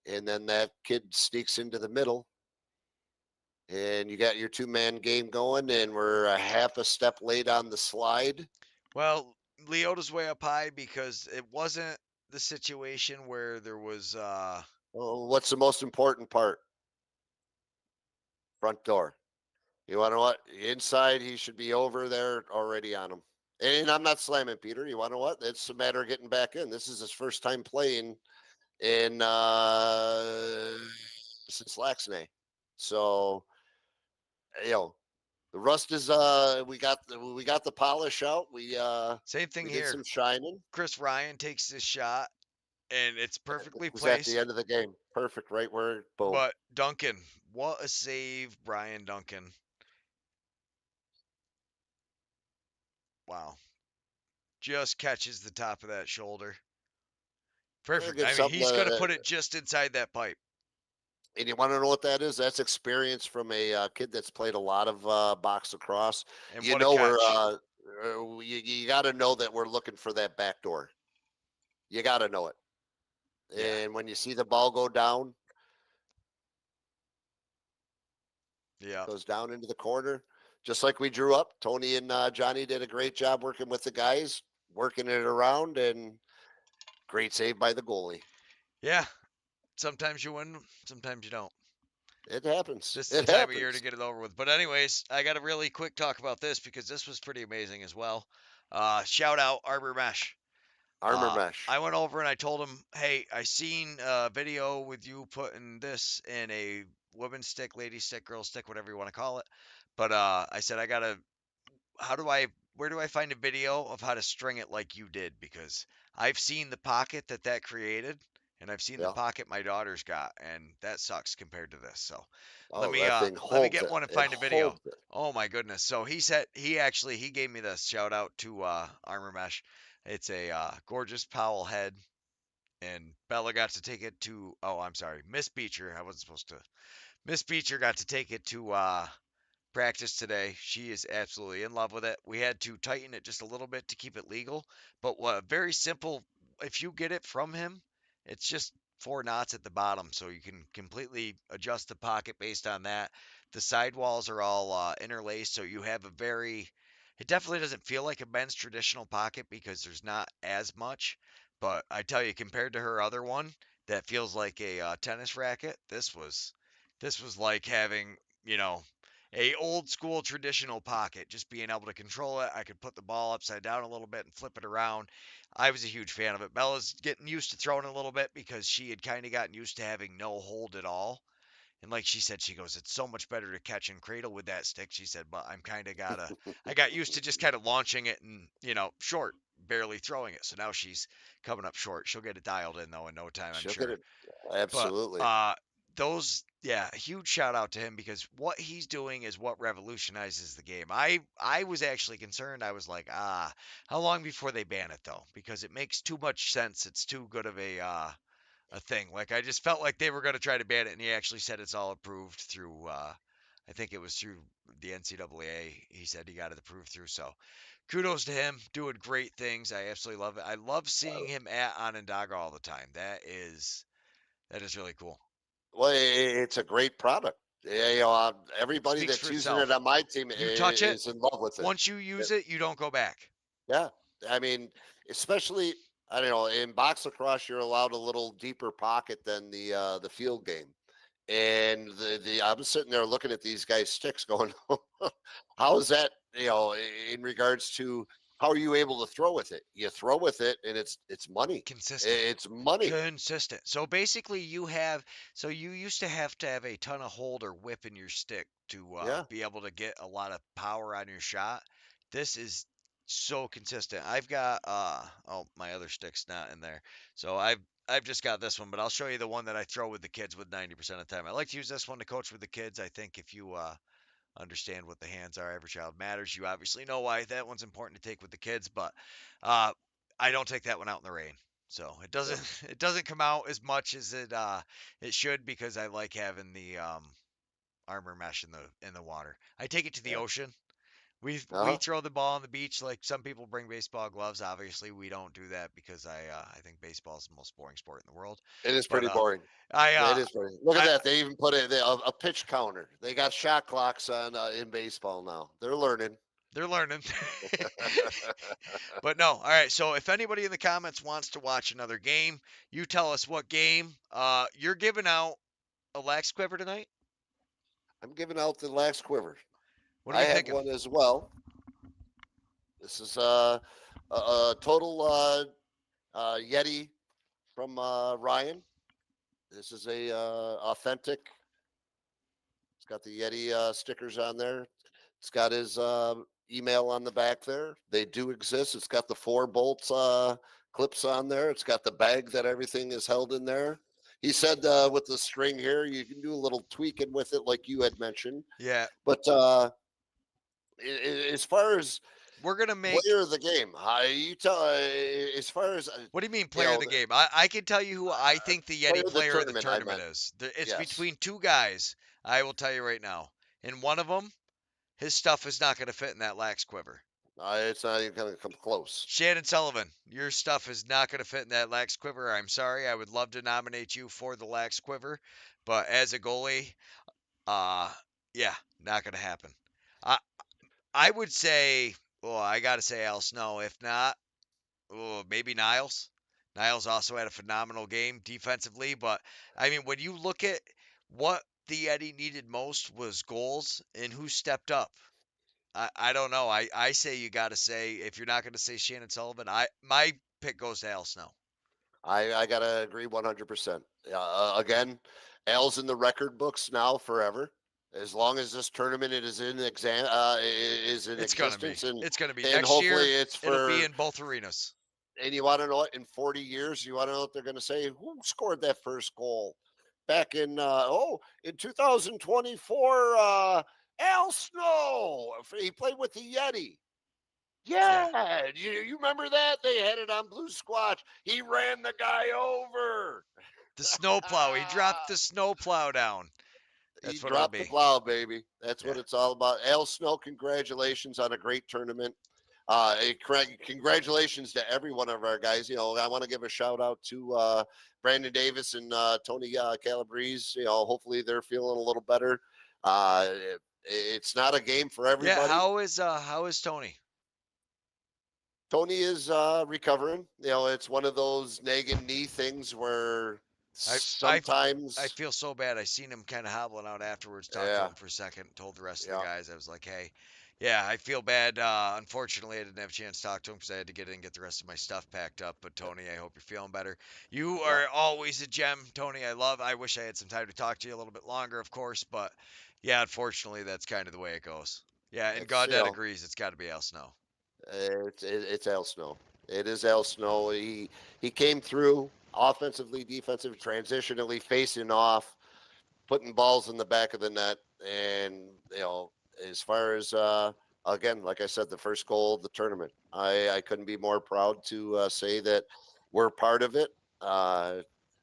and then that kid sneaks into the middle, and you got your two-man game going, and we're a half a step late on the slide. well, Leota's way up high because it wasn't the situation where there was Well, what's the most important part? Front door. You want to know what? Inside, he should be over there already on him. And I'm not slamming Peter. You want to know what? It's a matter of getting back in. This is his first time playing in since Laxney. So, you know, the rust is we got the polish out. same thing We did here. some shining. Chris Ryan takes this shot and it's perfectly It was at the placed. end of the game. Perfect, right where boom. But Duncan, what a save, Brian Duncan. Wow. Just catches the top of that shoulder. Perfect. Give I mean, something he's going to put it just inside that pipe. and you want to know what that is? That's experience from a kid that's played a lot of box lacrosse. And You what a know, catch. you got to know that we're looking for that back door. You got to know it. Yeah. And when you see the ball go down, Yeah. goes down into the corner, just like we drew up. Tony and Johnny did a great job working with the guys, working it around, and Great save by the goalie. Yeah, sometimes you win, sometimes you don't. It happens. This is the It time of year to happens. get it over with. But anyways, I got a really quick talk about this because this was pretty amazing as well. Shout out Arbor Mesh. Armor mesh. I went over and I told him, hey, I seen a video with you putting this in a women's stick, lady stick, girl stick, whatever you want to call it. But I said I gotta how do I where do I find a video of how to string it like you did? Because I've seen the pocket that created, and I've seen the Yeah. pocket my daughter's got, and that sucks compared to this. So Oh, that thing let me holds get it. one and It find a video. holds it. Oh my goodness! So he gave me this shout out to Armor Mesh. It's a gorgeous Powell head, and Bella got to take it to. Oh, I'm sorry, Miss Beecher. I wasn't supposed to. Miss Beecher got to take it to practice today. She is absolutely in love with it. We had to tighten it just a little bit to keep it legal, but what very simple. If you get it from him, it's just 4 knots at the bottom, so you can completely adjust the pocket based on that. The sidewalls are all interlaced, so you have a very. It definitely doesn't feel like a men's traditional pocket because there's not as much. But I tell you, compared to her other one, that feels like a tennis racket. This was like having you know a old school traditional pocket, just being able to control it. I could put the ball upside down a little bit and flip it around. I was a huge fan of it. Bella's getting used to throwing a little bit because she had kind of gotten used to having no hold at all. And like she said, she goes, it's so much better to catch and cradle with that stick. She said, but I got used to just kind of launching it and, short, barely throwing it. So now she's coming up short. She'll get it dialed in though in no time, I'm She'll get sure. it. But Absolutely. a huge shout out to him because what he's doing is what revolutionizes the game. I was actually concerned. I was like, how long before they ban it though? Because it makes too much sense. It's too good of a thing. Like I just felt like they were going to try to ban it, and he actually said it's all approved through. I think it was through the NCAA. He said he got it approved through. So kudos to him, doing great things. I absolutely love it. I love seeing him at Onondaga all the time. That is really cool. Well, it's a great product. Yeah, everybody Speaks for that's using it itself. on my team You touch it, is in love with it. once you use it, you don't go back. Yeah, I mean, especially I don't know in box lacrosse, you're allowed a little deeper pocket than the field game, and the I'm sitting there looking at these guys' sticks, going, how is that? In regards to how are you able to throw with it? You throw with it, and it's money. Consistent. It's money. Consistent. So basically, you used to have a ton of hold or whip in your stick to Yeah. be able to get a lot of power on your shot. This is so consistent. I've got oh, my other stick's not in there. So I've just got this one, but I'll show you the one that I throw with the kids with 90% of the time. I like to use this one to coach with the kids. I think if you understand what the hands are, every child matters. You obviously know why that one's important to take with the kids, but uh, I don't take that one out in the rain. So it doesn't Yeah. it doesn't come out as much as it should because I like having the armor mesh in the water. I take it to the Yeah. ocean. We Uh-huh. throw the ball on the beach like some people bring baseball gloves. Obviously, we don't do that because I think baseball is the most boring sport in the world. It is But pretty boring. I It is pretty. Look at I that. They even put a pitch counter. They got shot clocks on in baseball now. They're learning. they're learning. But no, all right. So if anybody in the comments wants to watch another game, you tell us what game. You're giving out a lax quiver tonight. I'm giving out the last quiver. What are I you have thinking? one as well. This is a total Yeti from Ryan. This is a authentic. It's got the Yeti stickers on there. It's got his email on the back there. They do exist. It's got the 4 bolts clips on there. It's got the bag that everything is held in there. He said with the string here, you can do a little tweaking with it, like you had mentioned. Yeah, But as far as we're gonna make. player of the game, how you tell as far as What do you mean you player of know the the, game? I can tell you who I think the player Yeti of the player of the tournament, I tournament meant. is. It's Yes, between two guys. I will tell you right now. And one of them, his stuff is not going to fit in that lax quiver. it's not even going to come close. Shannon Sullivan, your stuff is not going to fit in that lax quiver. I'm sorry. I would love to nominate you for the lax quiver, but as a goalie, uh, yeah, not going to happen. I I would say, well, I got to say Al Snow. If not, oh, maybe Niles. Niles also had a phenomenal game defensively, but I mean, when you look at what the Yeti needed most was goals and who stepped up. I don't know. I say you got to say if you're not going to say Shannon Sullivan, my pick goes to Al Snow. I gotta agree 100%. Again, Al's in the record books now forever. As long as this tournament is in It's gonna be. existence, and It's gonna be and next year. hopefully it's It'll be for. in both arenas. And you want to know what? In 40 years, you want to know what they're going to say? Who scored that first goal back in 2024? Al Snow. He played with the Yeti. Yeah. Yeah, you remember that? They had it on Blue Squatch. He ran the guy over. The snowplow. He dropped the snowplow down. He That's what it'll dropped the be. plow, baby. That's Yeah. what it's all about. Al Snow, congratulations on a great tournament. Congratulations to every one of our guys. I want to give a shout out to Brandon Davis and Tony Calabrese. Hopefully they're feeling a little better. It's not a game for Yeah. everybody. How is Tony? Tony is recovering. It's one of those nagging knee things where sometimes. I feel so bad. I seen him kind of hobbling out afterwards. Talked to Yeah, him for a second. Told the rest of yeah, the guys. I was like, hey, yeah, I feel bad. Unfortunately, I didn't have a chance to talk to him because I had to get in and get the rest of my stuff packed up. But Tony, I hope you're feeling better. You yeah. are always a gem, Tony. I wish I had some time to talk to you a little bit longer, of course. But yeah, unfortunately, that's kind of the way it goes. Yeah, and It's Gaudette agrees. It's got to be Al Snow. it's Al Snow. It is Al Snow. He came through offensively, defensive, transitionally, facing off, putting balls in the back of the net, and as far as again, like I said, the first goal of the tournament, I couldn't be more proud to say that we're part of it.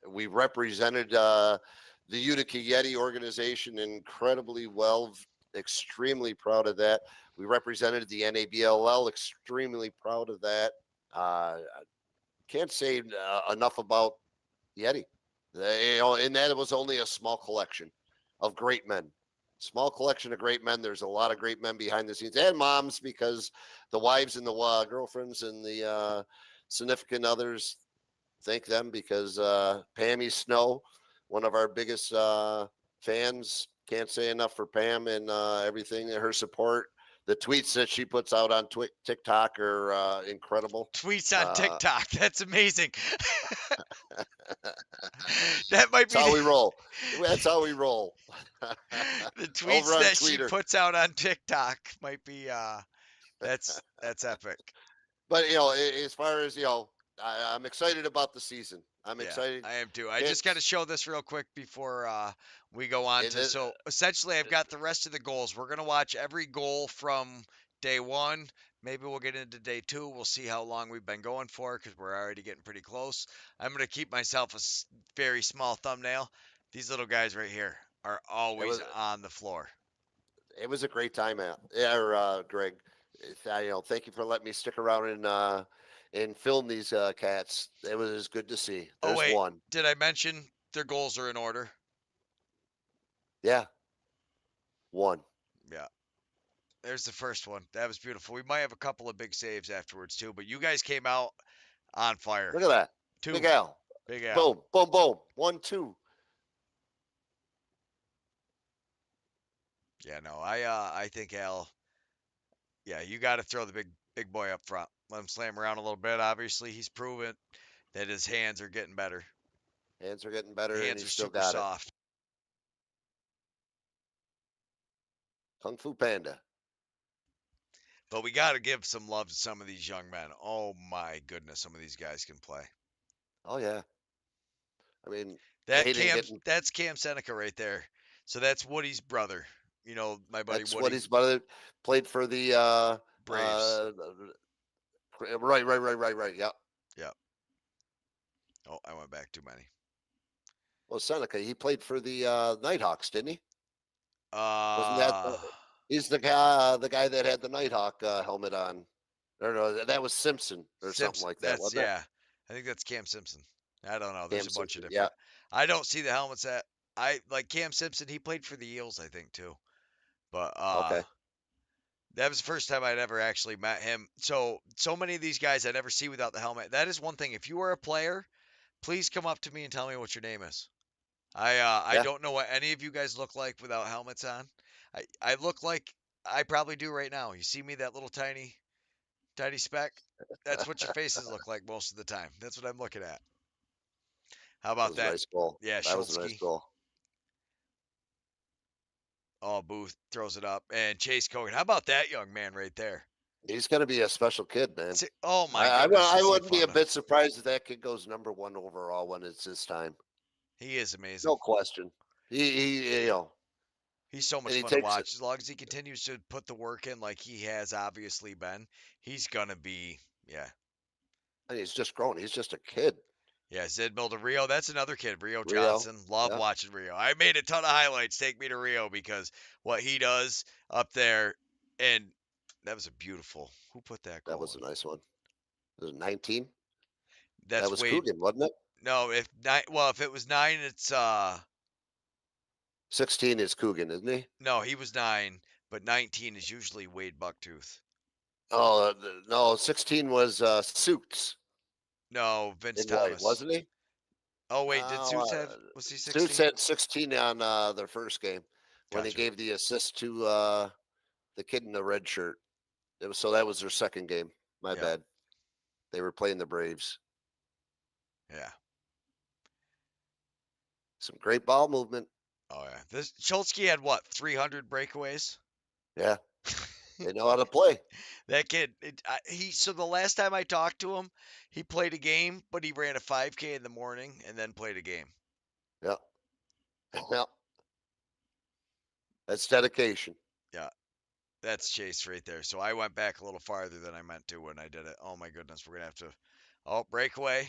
We represented the Utica Yeti organization incredibly well. Extremely proud of that. We represented the NABLL. Extremely proud of that. I can't say enough about Yeti. And that was only a small collection of great men. Small collection of great men. There's a lot of great men behind the scenes and moms, because the wives and the girlfriends and the significant others, thank them, because Pammy Snow, one of our biggest fans, can't say enough for Pam and everything, her support. The tweets that she puts out on TikTok are incredible. Tweets on Uh, TikTok. That's amazing. That might That's be how we roll. That's how we roll. the Over tweets on that she Twitter. puts out on TikTok might be that's epic. But as far as I'm excited about the season. I'm Yeah, excited. I am too. I just got to show this real quick before we go on And to. So essentially, I've got the rest of the goals. We're gonna watch every goal from day one. Maybe we'll get into day two. We'll see how long we've been going for because we're already getting pretty close. I'm gonna keep myself a very small thumbnail. These little guys right here are it always was on the floor. it was a great time out. Greg. Thank you for letting me stick around and film these cats. It was good to see. Oh There's wait, one. did I mention their goals are in order? Yeah, one. Yeah. There's the first one. That was beautiful. We might have a couple of big saves afterwards too, but you guys came out on fire. Look at that. Two. Big Al. Big Al. Boom, boom, boom. 1-2. Yeah, no, I think Al. Yeah, you got to throw the big boy up front. Let him slam around a little bit. Obviously, he's proven that his hands are getting better. Hands are getting better, and Hands he are still super got soft. it. Kung Fu Panda. But we got to give some love to some of these young men. Oh my goodness, some of these guys can play. Oh yeah. I mean, That's Cam Seneca right there. So that's Woody's brother. You know, my buddy that's Woody. what his brother played for the Braves. Right. Yeah. Yep. Oh, I went back too many. Well, Seneca, he played for the Nighthawks, didn't he? Wasn't Uh, that he's the guy that had the Nighthawk helmet on? Or no, that was Simpson or something Simpson. like that. That's Wasn't it? yeah. I think that's Cam Simpson. I don't know. There's Cam a bunch of Simpson. different. I don't see the helmets that I like. Cam Simpson. He played for the Eels, I think too. But Yeah. Okay. That was the first time I'd ever actually met him. So many of these guys I never see without the helmet. That is one thing. If you are a player, please come up to me and tell me what your name is. I Yeah. don't know what any of you guys look like without helmets on. I look like I probably do right now. You see me, that little tiny speck? That's what your faces look like most of the time. That's what I'm looking at. How That about was a that? nice goal. Yeah, That was a nice Schultzky. goal. Oh, Booth throws it up. And Chase Kogan. How about that young man right there? He's going to be a special kid, man. Oh my goodness. I Is he wouldn't be a fun? bit surprised if that kid goes #1 overall when it's his time. He is amazing. No question. He He's so much and he fun to takes it. watch. As long as he continues to put the work in like he has obviously been, he's gonna be And he's just grown. He's just a kid. Yeah, Zed Milder Rio. That's another kid, Rio Rio. Johnson. Love Yeah, watching Rio. I made a ton of highlights. Take me to Rio because what he does up there, and that was a beautiful. Who put that that goal was a in? nice one. Was it 19? That That's was Wade. Coogan, wasn't it? No, if nine. Well, if it was 9, it's 16 is Coogan, isn't he? no, he was 9, but 19 is usually Wade Bucktooth. Oh no, 16 was Suits No, Vince in white, Thomas. wasn't he? Oh wait, did Oh, Suits have? Was he Suits 16? had 16 on their first game when he Gotcha. gave the assist to the kid in the red shirt. So that was their second game. My Yeah, bad. They were playing the Braves. yeah. Some great ball movement. Oh yeah. This Schultzky had what? 300 breakaways. Yeah, they know how to play. That kid, so the last time I talked to him, he played a game, but he ran a 5K in the morning and then played a game. Yeah, yeah. That's dedication. Yeah, that's Chase right there. So I went back a little farther than I meant to when I did it. Oh my goodness, we're gonna have to. Oh, breakaway.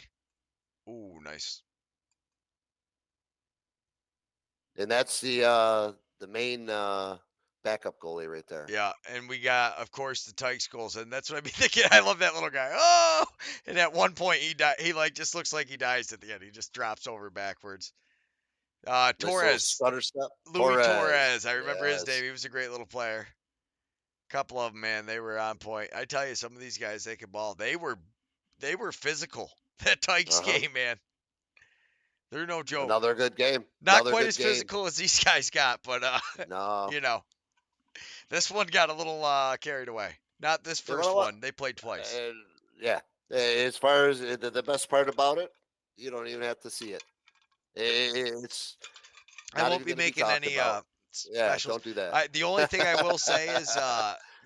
Ooh, nice. And that's the main backup goalie right there. Yeah, and we got, of course, the Tykes goals, and that's what I'd be thinking. I love that little guy. Oh, and at one point he he like just looks like he dies at the end. He just drops over backwards. Nice little Torres, stutter step. Louis Torres. I remember his Yes. name. He was a great little player. Couple of them, man, they were on point. I tell you, some of these guys, they could ball. They were physical. That Tykes Uh-huh. game, man. They're no joke. Another good game. Not Another quite good as game. physical as these guys got, but No. you know, this one got a little carried away. Not this You know first what? one. They played twice. Yeah. As far as the best part about it, you don't even have to see it. It's I not won't even be gonna making talked any about. Yeah, specials. don't do that. The only thing I will say is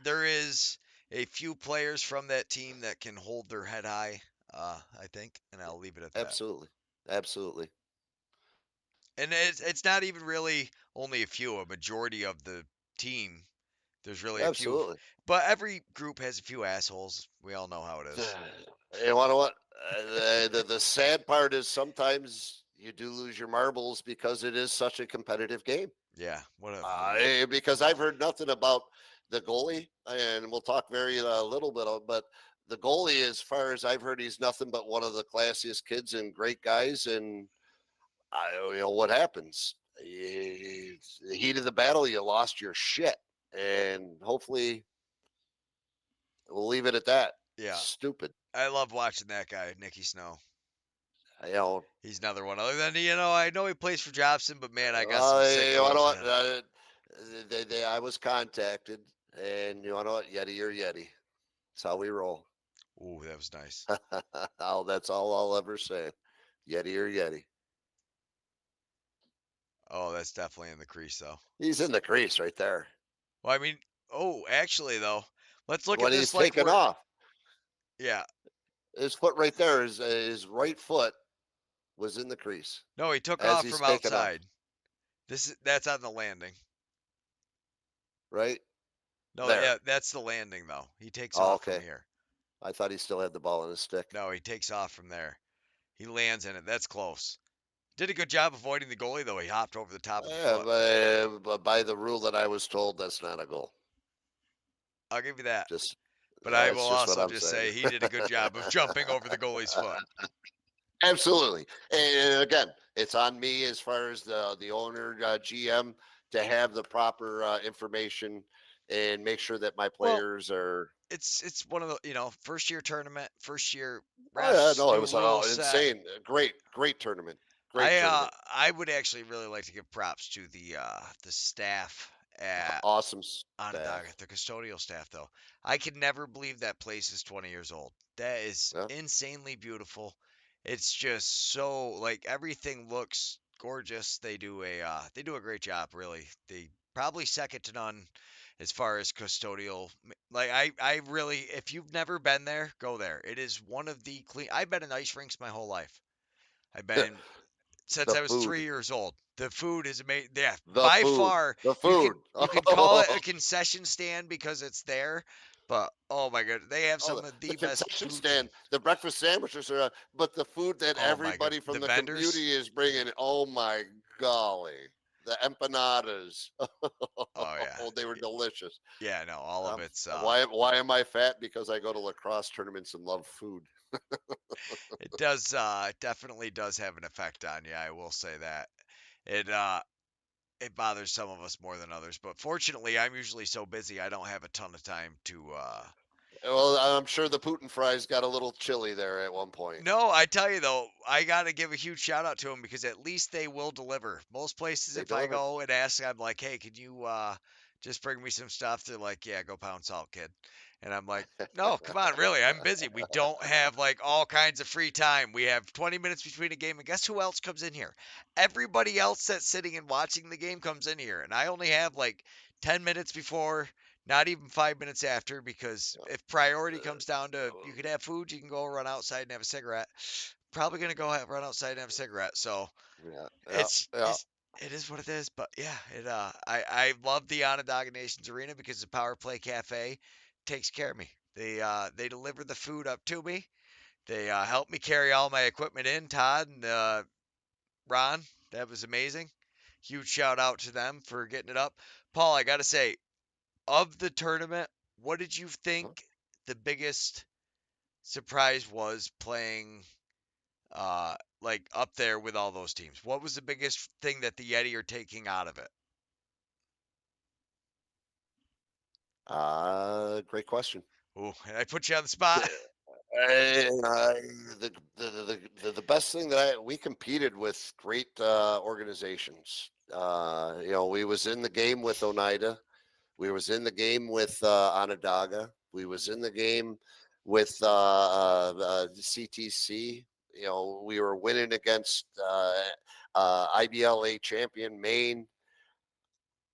there is a few players from that team that can hold their head high. I think, and I'll leave it at that. Absolutely. Absolutely. And it's not even really only a few. A majority of the team, there's really a few. Absolutely. But every group has a few assholes. We all know how it is. You know what? The sad part is sometimes you do lose your marbles because it is such a competitive game. Yeah. What Because I've heard nothing about the goalie, and we'll talk very little bit of, but the goalie, as far as I've heard, he's nothing but one of the classiest kids and great guys. And what happens? The heat of the battle, you lost your shit, and hopefully we'll leave it at that. Yeah. Stupid. I love watching that guy, Nicky Snow. You know, He's another one. Other than I know he plays for Jobson, but man, I got well, some sick you know goals. what? I was contacted, and you know what? Yeti or Yeti. That's how we roll. Ooh, that was nice. That's all I'll ever say. Yeti or Yeti. Oh, that's definitely in the crease, though. He's in the crease right there. Well, I mean, actually, though, let's look When at he's this like taken off, Yeah. his foot right there, his right foot was in the crease. No, he took As off he's from taken off. outside. That's on the landing. Right? No, There. yeah, that's the landing though. He takes Oh, off okay. from here. I thought he still had the ball in his stick. No, he takes off from there. He lands in it. That's close. Did a good job avoiding the goalie though. He hopped over the top of the Yeah, foot. but by the rule that I was told, that's not a goal. I'll give you that. Just, But I that's will just what also I'm just saying. say he did a good job of jumping over the goalie's foot. Absolutely. And again, it's on me as far as the owner, GM, to have the proper information and make sure that my Well, players are. it's one of the first year tournament, first year Oh yeah, refs, no, it new was rules set. insane. Great tournament. Great tournament. I would actually really like to give props to the staff at Awesome Onondaga, staff. the custodial staff though. I can never believe that place is 20 years old. That is Yeah. insanely beautiful. It's just so like everything looks gorgeous. They do a great job, really. They probably second to none as far as custodial. Like I really, if you've never been there, go there. It is one of the clean. I've been in ice rinks my whole life. I've been since The I was food. 3 years old. The food is amazing. Yeah, The by food. far The you can food. you can call it a concession stand because it's there, but oh my god, they have Oh, some of the the best concession food. stand, the breakfast sandwiches are, but the food that Oh my god, everybody the from the vendors. community is bringing, oh my golly, the empanadas. Oh yeah, Oh, they were delicious. yeah. No, all of it's Why am I fat? Because I go to lacrosse tournaments and love food. it does it definitely does have an effect on you. I will say that it it bothers some of us more than others, but fortunately, I'm usually so busy I don't have a ton of time to Well, I'm sure the Putin fries got a little chilly there at one point. No, I tell you though, I gotta give a huge shout out to them because at least they will deliver. Most places, They if I deliver. go and ask, I'm like, "Hey, can you just bring me some stuff?" They're like, "Yeah, go pound salt, kid." And I'm like, "No, come on, really? I'm busy. We don't have like all kinds of free time. We have 20 minutes between a game, and guess who else comes in here? Everybody else that's sitting and watching the game comes in here, and I only have like 10 minutes before." Not even 5 minutes after, because if priority comes down to you can have food, you can go run outside and have a cigarette. Probably gonna go run outside and have a cigarette. So Yeah, yeah, it's yeah. it's it is what it is. But yeah, I love the Onondaga Nations Arena because the Power Play Cafe takes care of me. They deliver the food up to me. They help me carry all my equipment in. Todd and Ron, that was amazing. Huge shout out to them for getting it up. Paul, I gotta say, of the tournament, what did you think the biggest surprise was playing like up there with all those teams? What was the biggest thing that the Yeti are taking out of it? Great question. Ooh, and I put you on the spot. The best thing that we competed with great organizations. We was in the game with Oneida. We was in the game with Onondaga. We was in the game with CTC. We were winning against IBLA champion Maine.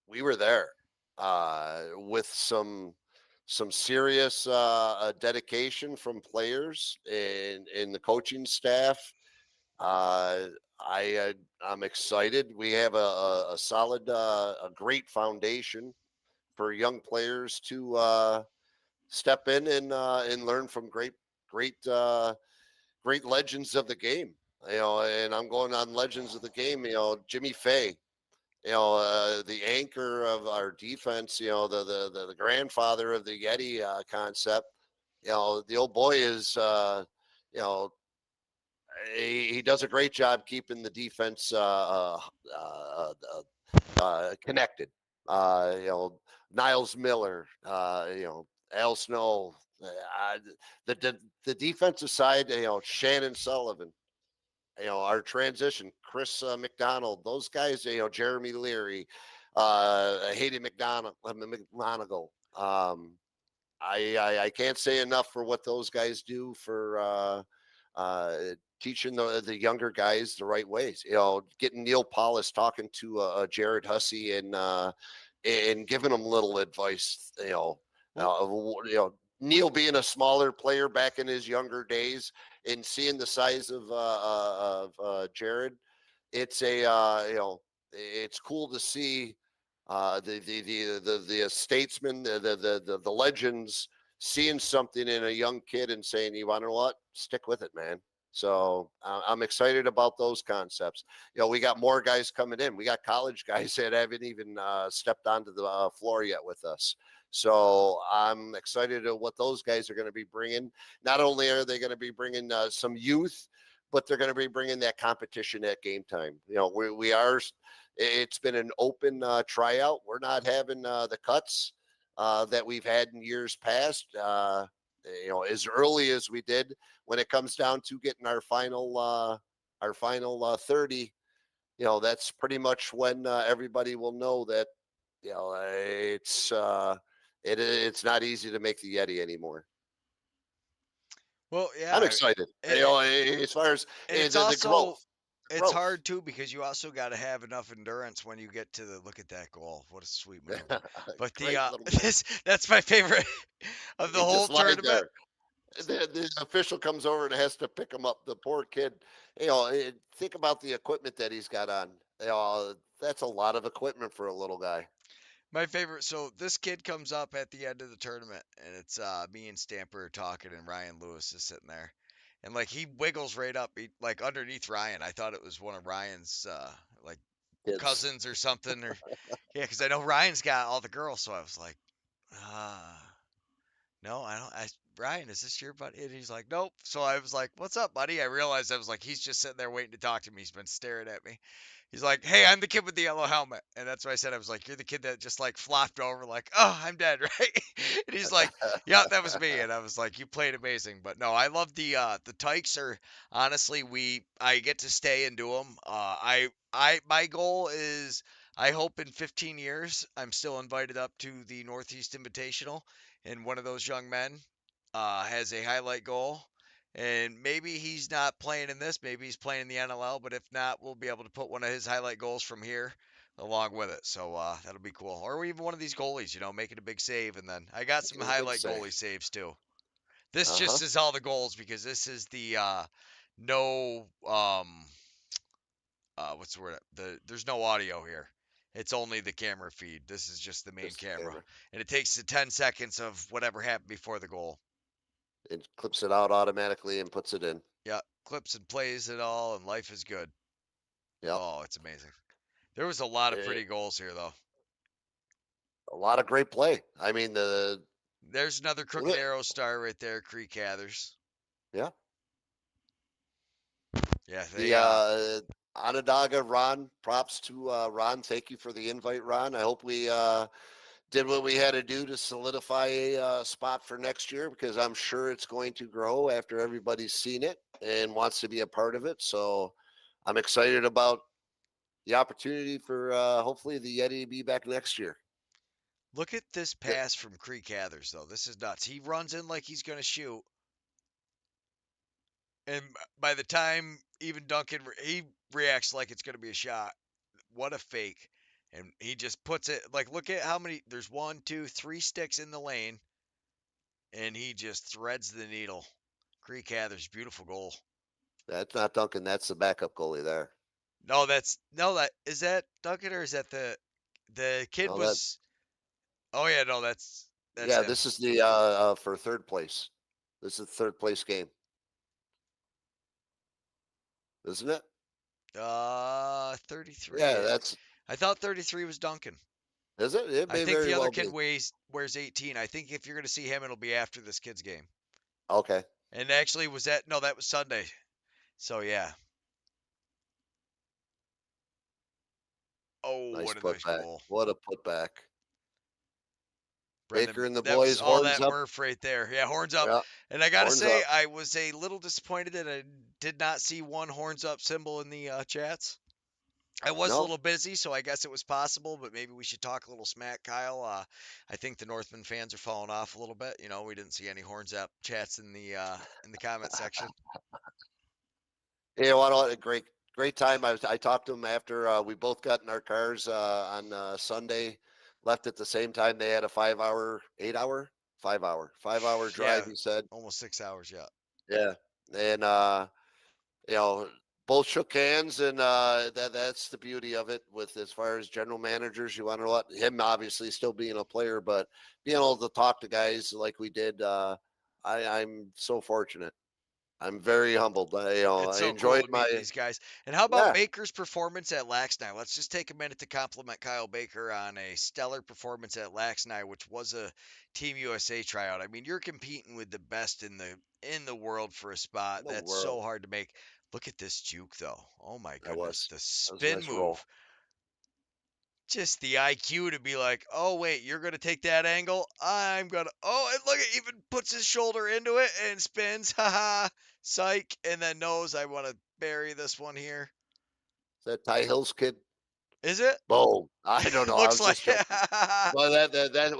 We were there with some serious dedication from players and the coaching staff. Uh, I'm excited. We have a solid, a great foundation for young players to step in and learn from great legends of the game. And I'm going on legends of the game. Jimmy Fay. The anchor of our defense. The grandfather of the Yeti concept. The old boy is. You know, he does a great job keeping the defense connected. Niles Miller, Al Snow, uh, the defensive side, Shannon Sullivan, our transition, Chris McDonald, those guys, Jeremy Leary, Hayden McMonagle. I can't say enough for what those guys do for uh, teaching the younger guys the right ways. Getting Neil Paulus talking to Jared Hussey and giving them little advice. Neil being a smaller player back in his younger days and seeing the size of Jared, it's it's cool to see the statesmen, the legends seeing something in a young kid and saying, "You want to know what? Stick with it, man." So I'm excited about those concepts. We got more guys coming in. We got college guys that haven't even stepped onto the floor yet with us. So I'm excited at what those guys are going to be bringing. Not only are they going to be bringing some youth, but they're going to be bringing that competition at game time. We are. It's been an open tryout. We're not having the cuts. that we've had in years past. As early as we did, when it comes down to getting our final 30, that's pretty much when everybody will know that it's not easy to make the Yeti anymore. Well, I'm yeah, excited. and, As far as and it's the also growth, the it's growth. hard too because you also got to have enough endurance when you get to the look at that goal. What a sweet maneuver. But the Great little move. that's my favorite of the He whole just lies tournament. there. The official comes over and has to pick him up. The poor kid. Think about the equipment that he's got on. That's a lot of equipment for a little guy. My favorite. So this kid comes up at the end of the tournament, and it's me and Stamper talking, and Ryan Lewis is sitting there, and like he wiggles right up, like underneath Ryan. I thought it was one of Ryan's like Kids. cousins or something, or yeah, because I know Ryan's got all the girls, so I was like, ah. No, I don't. Ryan, is this your buddy? And he's like, nope. So I was like, what's up, buddy? I realized I was like, he's just sitting there waiting to talk to me. He's been staring at me. He's like, hey, I'm the kid with the yellow helmet. And that's what I said. I was like, you're the kid that just like flopped over, like, oh, I'm dead, right? And he's like, yeah, that was me. And I was like, you played amazing. But no, I love the Tykes are honestly, I get to stay and do them. My goal is I hope in 15 years I'm still invited up to the Northeast Invitational and one of those young men has a highlight goal. And maybe he's not playing in this, maybe he's playing in the NLL, but if not, we'll be able to put one of his highlight goals from here along with it. So that'll be cool. Or even one of these goalies, making a big save. And then I got some Making a big highlight save. goalie saves too. This Uh just huh. is all the goals because this is the no what's the word? There's no audio here. It's only the camera feed. This is just the main Just the camera, camera. and it takes the 10 seconds of whatever happened before the goal. It clips it out automatically and puts it in. Yeah, clips and plays it all, and life is good. Yep. Oh, it's amazing. There was a lot of Eh, pretty goals here, though. a lot of great play. I mean, There's another Crooked Arrow star right there, Creek Cathers. yeah, Yeah, the Onondaga Ron. Props to Ron. Thank you for the invite, Ron. I hope we did what we had to do to solidify a spot for next year, because I'm sure it's going to grow after everybody's seen it and wants to be a part of it. So I'm excited about the opportunity for hopefully the Yeti to be back next year. look at this Yeah. pass from Creek Cathers, though. This is nuts. He runs in like he's going to shoot, and by the time even Duncan, he reacts like it's going to be a shot. What a fake. And he just puts it like, look at how many there's one, two, three sticks in the lane, and he just threads the needle. Creek Cathers, beautiful goal. That's not Duncan. That's the backup goalie there. No, that is that Duncan or is that the kid No, that was oh yeah, no, that's yeah. him. This is the for third place. This is the third place game, isn't it? 33. Yeah, that's I thought 33 was Duncan. is it. It I may think very the other well kid be. wears 18. I think if you're going to see him, it'll be after this kid's game. Okay, And actually, was that no? That was Sunday. So yeah. Oh, nice what a nice putback. goal. What a putback. Brendan, Baker and the that was boys, all horns that up. Murph right there. Yeah, horns up. Yeah, And I got to horns say, up. I was a little disappointed that I did not see one horns up symbol in the chats. I was a No, little busy, so I guess it was possible, but maybe we should talk a little smack, Kyle. I think the Northman fans are falling off a little bit. We didn't see any horns up chats in the comment section. what a great time. I talked to him after we both got in our cars on Sunday. Left at the same time. They had a 5 hour, 8 hour, 5 hour, 5 hour drive. Yeah, He said, almost 6 hours. Yeah. yeah, and you know, both shook hands, and that's the beauty of it. With as far as general managers, you want to let him obviously still being a player, but being able to talk to guys like we did, I'm so fortunate. I'm very humbled. It's I so cool enjoyed to my meet these guys. And how about yeah. Baker's performance at Lax Night? Let's just take a minute to compliment Kyle Baker on a stellar performance at Lax Night, which was a Team USA tryout. I mean, you're competing with the best in the world for a In spot. the That's world. so hard to make. Look at this juke though. Oh my That goodness. was The that was a spin nice roll. move. Just the IQ to be like, oh wait, you're gonna take that angle. I'm gonna. Oh, and look, it even puts his shoulder into it and spins. Haha, psych, and then knows I want to bury this one here. Is that Ty Hill's kid? Is it? Boom. I don't know. I Looks was like. just joking. Well,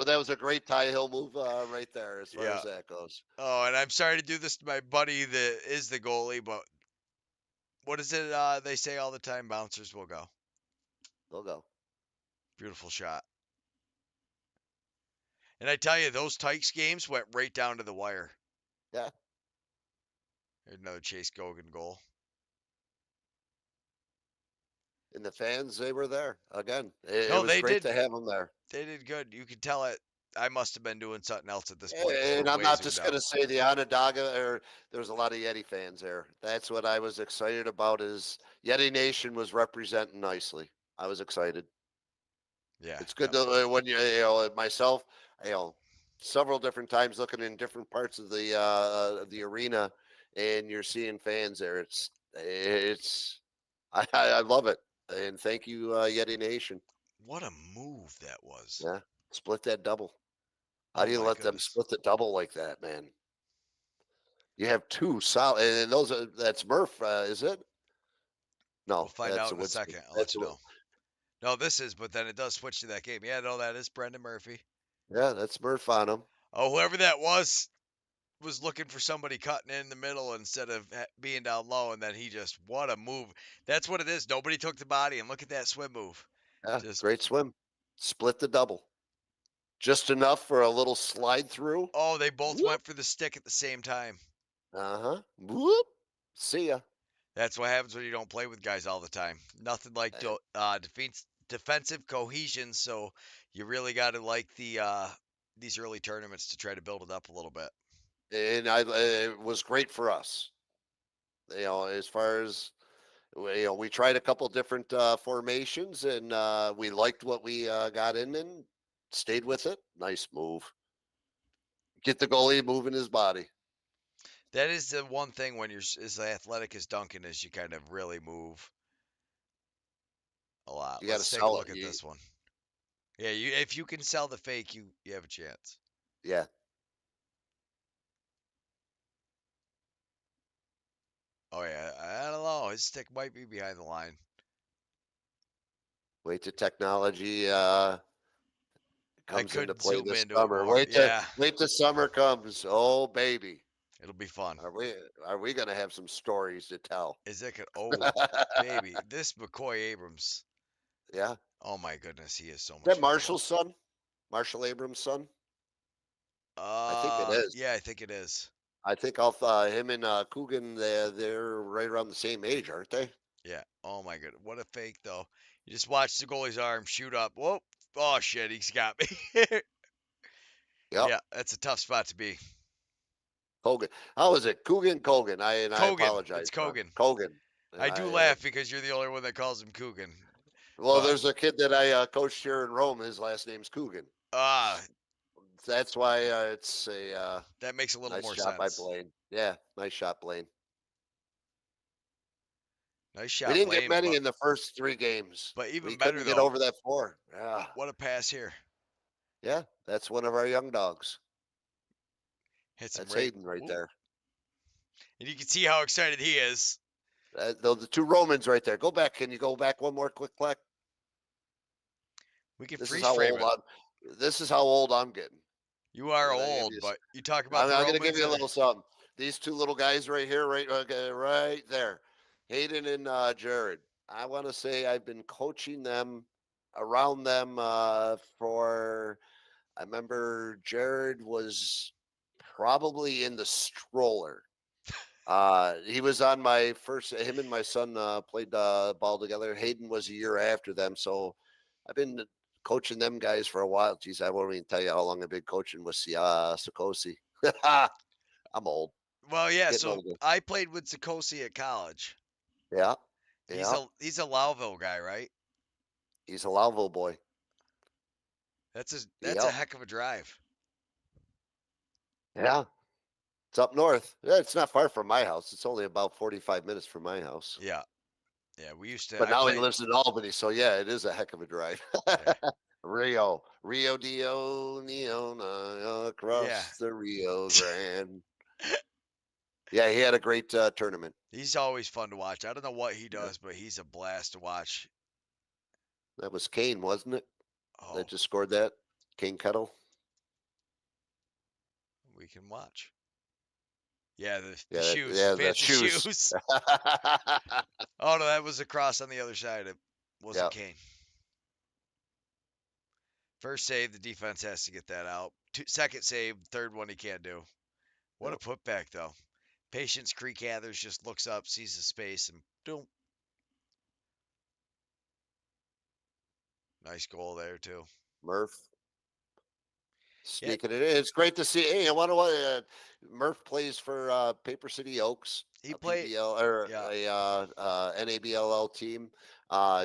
that was a great Ty Hill move right there, as far Yeah. as that goes. Oh, and I'm sorry to do this to my buddy that is the goalie, but what is it? They say all the time, bouncers will go. They'll go. Beautiful shot. And I tell you, those Tykes games went right down to the wire. Yeah. There's another Chase Gogan goal. And the fans, they were there again. It No, was they great did. to have them there. They did good. You could tell it. I must have been doing something else at this point. 'Cause And we're I'm way not zoomed just out. going to say the Onondaga, or there was a lot of Yeti fans there. That's what I was excited about. Is Yeti Nation was representing nicely. I was excited. Yeah. It's good to when myself, several different times looking in different parts of the arena, and you're seeing fans there. I love it, and thank you, Yeti Nation. What a move that was. Yeah, split that double. How Oh do you my let them goodness. split the double like that, man? You have two solid, and that's Murph, is it? No, We'll find that's out a in a Winston. second. I'll let That's you know. No, this is, but then it does switch to that game. Yeah, no, that is Brendan Murphy. yeah, that's Murph on him. Oh, whoever that was looking for somebody cutting in the middle instead of being down low, and then what a move. That's what it is. Nobody took the body, and look at that swim move. Yeah, Just, great swim. Split the double. Just enough for a little slide through. oh, they both Whoop. went for the stick at the same time. Uh-huh. Whoop. See ya. That's what happens when you don't play with guys all the time. Nothing like defensive cohesion, so you really got to like these early tournaments to try to build it up a little bit. And it was great for us. As far as we tried a couple different formations, and we liked what we got in and stayed with it. Nice move. Get the goalie moving his body. That is the one thing when you're as athletic as Duncan is, you kind of really move a lot. You got to Let's take a sell look it. at this one. Yeah, if you can sell the fake, you have a chance. Yeah. Oh yeah, I don't know. His stick might be behind the line. Wait till technology comes could into play zoom this into it summer. more. Yeah. Wait till summer comes. Oh baby, It'll be fun. are we gonna have some stories to tell? Oh baby, this McCoy Abrams. Yeah. Oh my goodness, he is so much Is that fun. Marshall's son? Marshall Abrams' son? I think it is. Yeah, I think it is. I think him and Coogan, they're right around the same age, aren't they? Yeah. Oh my goodness, what a fake though. You just watch the goalie's arm shoot up. Whoa. Oh shit, he's got me. Yep. Yeah, that's a tough spot to be. Kogan. How is it? Coogan, Kogan. I Kogan. apologize. It's Kogan. Kogan. I do laugh because you're the only one that calls him Coogan. Well, but- there's a kid that I coached here in Rome. His last name's Coogan. That's why it's a That makes a little nice more shot sense. by Blaine. Yeah, nice shot, Blaine. Nice shot. We didn't Blaine, get many in the first 3 games. but even We better couldn't get though. over that 4. Yeah. What a pass here. Yeah, that's one of our young dogs. Hits him That's right. Hayden right Ooh. there. And you can see how excited he is. The 2 Romans right there. Go back. Can you go back one more quick click? We can This freeze is how frame old it. This is how old I'm getting. You are I'm gonna give old, you but you talk about I'm the going to Romans give you a and- little something. These 2 little guys right here, right there, Hayden and Jared. I want to say I've been coaching them, around them for. I remember Jared was probably in the stroller. He was on my first. Him and my son played ball together. Hayden was a year after them, so I've been coaching them guys for a while. Geez, I won't even tell you how long I've been coaching with Sikosi. I'm old. Well, yeah. Getting So older. I played with Sikosi at college. Yeah. He's a Lowville guy, right? He's a Louisville boy. That's a Yep. heck of a drive. Yeah. It's up north. Yeah, it's not far from my house. It's only about 45 minutes from my house. Yeah. Yeah, we used to. But I now he played. lives in Albany, so yeah, it is a heck of a drive. Yeah, Rio de Janeiro, yeah. across the Rio Grande. Yeah, he had a great tournament. He's always fun to watch. I don't know what he Yeah. does, but he's a blast to watch. That was Kane, wasn't it? That Oh, just scored that. Kane Kettle. we can watch. Yeah, the Yeah, shoes, yeah, the fancy shoes. shoes. Oh no, that was a cross on the other side. It wasn't Yeah, Kane. First save, the defense has to get that out. Second save, third one he can't do. What yeah. a putback though. Patience Creek gathers, just looks up, sees the space, and boom. Nice goal there too. Murph Yeah, sneaking it in. It's great to see. Hey, I wonder what Murph plays for Paper City Oaks, he a played. PBL or Yeah, a NABLL team.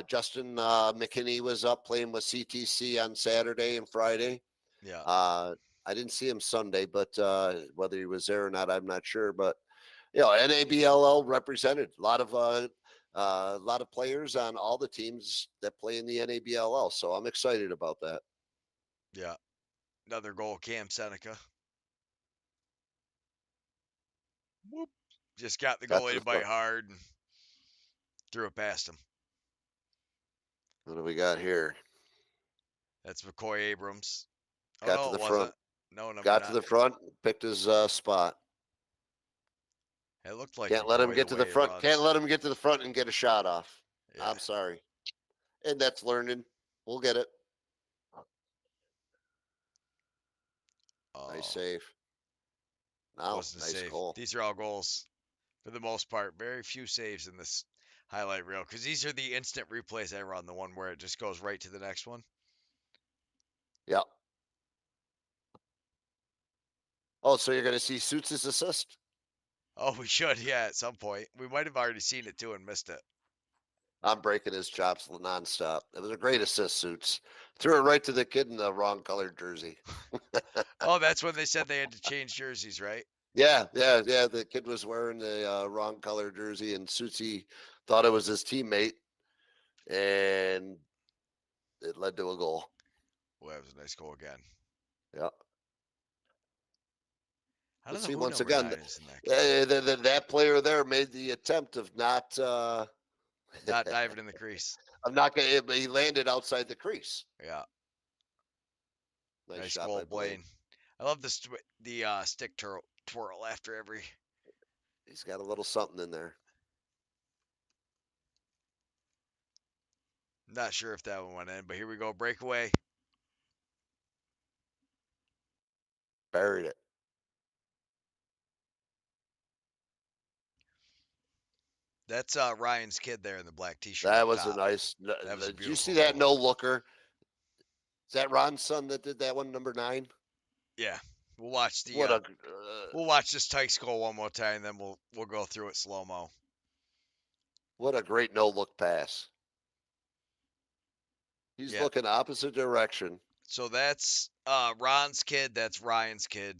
Justin McKinney was up playing with CTC on Saturday and Friday. yeah, I didn't see him Sunday, but whether he was there or not, I'm not sure. But NABLL represented a lot of players on all the teams that play in the NABLL. So I'm excited about that. yeah. Another goal, Cam Seneca. Whoop. Just got the Got to goalie the to bite front. hard and threw it past him. What do we got here? That's McCoy Abrams. Oh Got to no, it the front. wasn't. No, number Got to 9. the front. Picked his spot. It looked like Can't let him McCoy the get to the way he front. Can't runs. let him get to the front and get a shot off. Yeah. I'm sorry. And that's learning. We'll get it. Nice Oh, save. Now, wasn't a nice save. goal. These are all goals for the most part. Very few saves in this highlight reel because these are the instant replays I run. The one where it just goes right to the next one. Yep. Oh, so you're going to see Suits' assist? Oh, we should, yeah, at some point. We might have already seen it too and missed it. I'm breaking his chops nonstop. It was a great assist, Suits. Threw it right to the kid in the wrong colored jersey. Oh, that's when they said they had to change jerseys, right? Yeah, yeah, yeah. The kid was wearing the wrong color jersey, and Sutsy thought it was his teammate, and it led to a goal. Well, that was a nice goal again. Yeah. I don't Let's know see who once number again. 9 is in that game. That player there made the attempt of not. Not diving in the crease. I'm not going. He landed outside the crease. Yeah, Nice nice shot goal, by Blaine. Blaine. I love the stick twirl after every. He's got a little something in there. Not sure if that one went in, but here we go. Breakaway. Buried it. That's Ryan's kid there in the black T-shirt That up was a top. nice. That was a Did you see beautiful that no no look. looker? Is that Ron's son that did that one, number 9? Yeah, we'll watch What a this Tykes goal one more time, then we'll go through it slow mo. what a great no look pass. He's Yeah. looking opposite direction. So that's Ron's kid. That's Ryan's kid.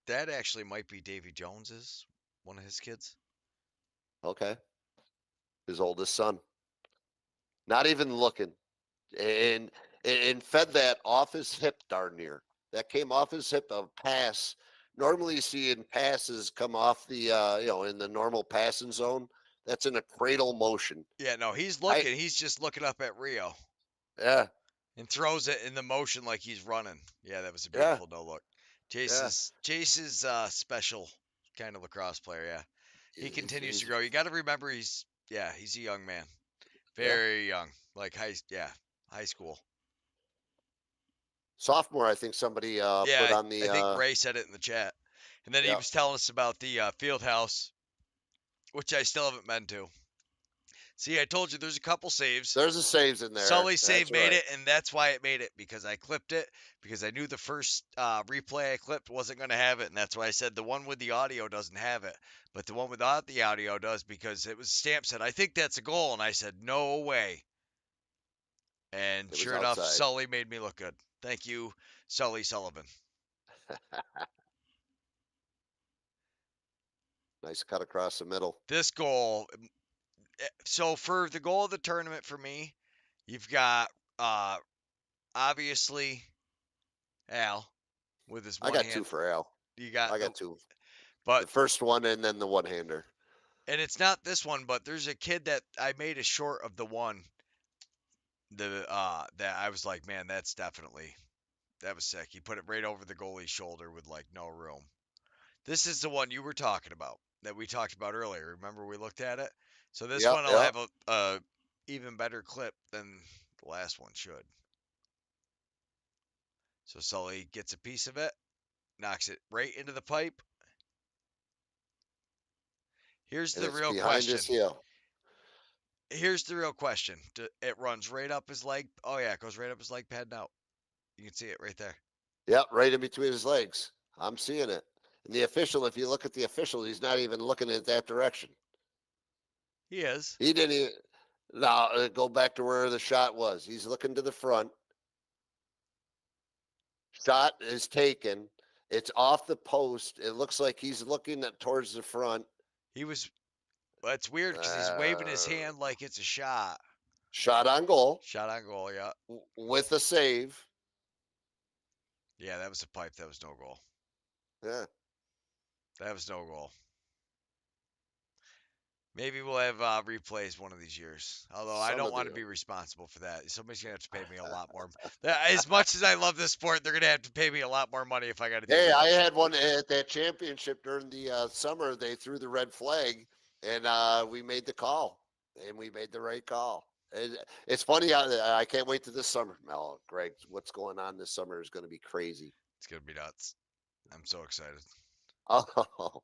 That actually might be Davy Jones's one of his kids. Okay. His oldest son. Not even looking. And fed that off his hip darn near. That came off his hip, a pass. Normally you see in passes come off the in the normal passing zone. That's in a cradle motion. Yeah, no, he's I looking. He's just looking up at Rio yeah, and throws it in the motion like he's running. Yeah, that was a yeah, beautiful no look. yeah. Jace's special kind of lacrosse player. Yeah, he continues to He's grow. You got to remember he's a young man, yeah. very young, like high school. Sophomore, I think somebody put Yeah, on I the think Ray said it in the chat, and then he yeah. was telling us about the field house, which I still haven't been to. See, I told you there's a couple saves. There's a saves in there. Sully's That's save made right. it, and that's why it made it because I clipped it because I knew the first replay I clipped wasn't going to have it, and that's why I said the one with the audio doesn't have it, but the one without the audio does because it was Stamp said I think that's a goal, and I said no way, and It was sure enough, outside. Sully made me look good. Thank you, Sully Sullivan. Nice cut across the middle. This goal, So for the goal of the tournament for me, you've got uh obviously Al with his I one got two hand. for Al. You got I got two. but The first one and then the one-hander. and it's not this one, but there's a kid that I made a short of the one that I was like, man, that was sick. He put it right over the goalie's shoulder with like no room. This is the one you were talking about that we talked about earlier. Remember we looked at it? So this Yep, one will yep. have a even better clip than the last one should. So Sully gets a piece of it, knocks it right into the pipe. Here's And the it's real behind question. his heel. Here's the real question. It runs right up his leg. Oh yeah, it goes right up his leg pad now. You can see it right there. Yep, right in between his legs. I'm seeing it. And the official, if you look at the official, he's not even looking at that direction. He is. He didn't even. Now go back to where the shot was. He's looking to the front. Shot is taken. It's off the post. It looks like he's looking towards the front. He was. Well, it's weird because he's waving his Uh, hand like it's a shot. Shot on goal Shot on goal. Yeah. with a save. Yeah, that was a pipe. That was no goal. Yeah. That was no goal. Maybe we'll have replays one of these years. Although I Some don't of want to the. be responsible for that. Somebody's gonna have to pay me a lot more. As much as I love this sport, they're gonna have to pay me a lot more money if I got to deal Hey, with I that. had one at that championship during the summer. They threw the red flag, and we made the call, and we made the right call. It's funny. I can't wait to this summer. Mel, Greg, what's going on this summer is going to be crazy. It's gonna be nuts. I'm so excited. Oh,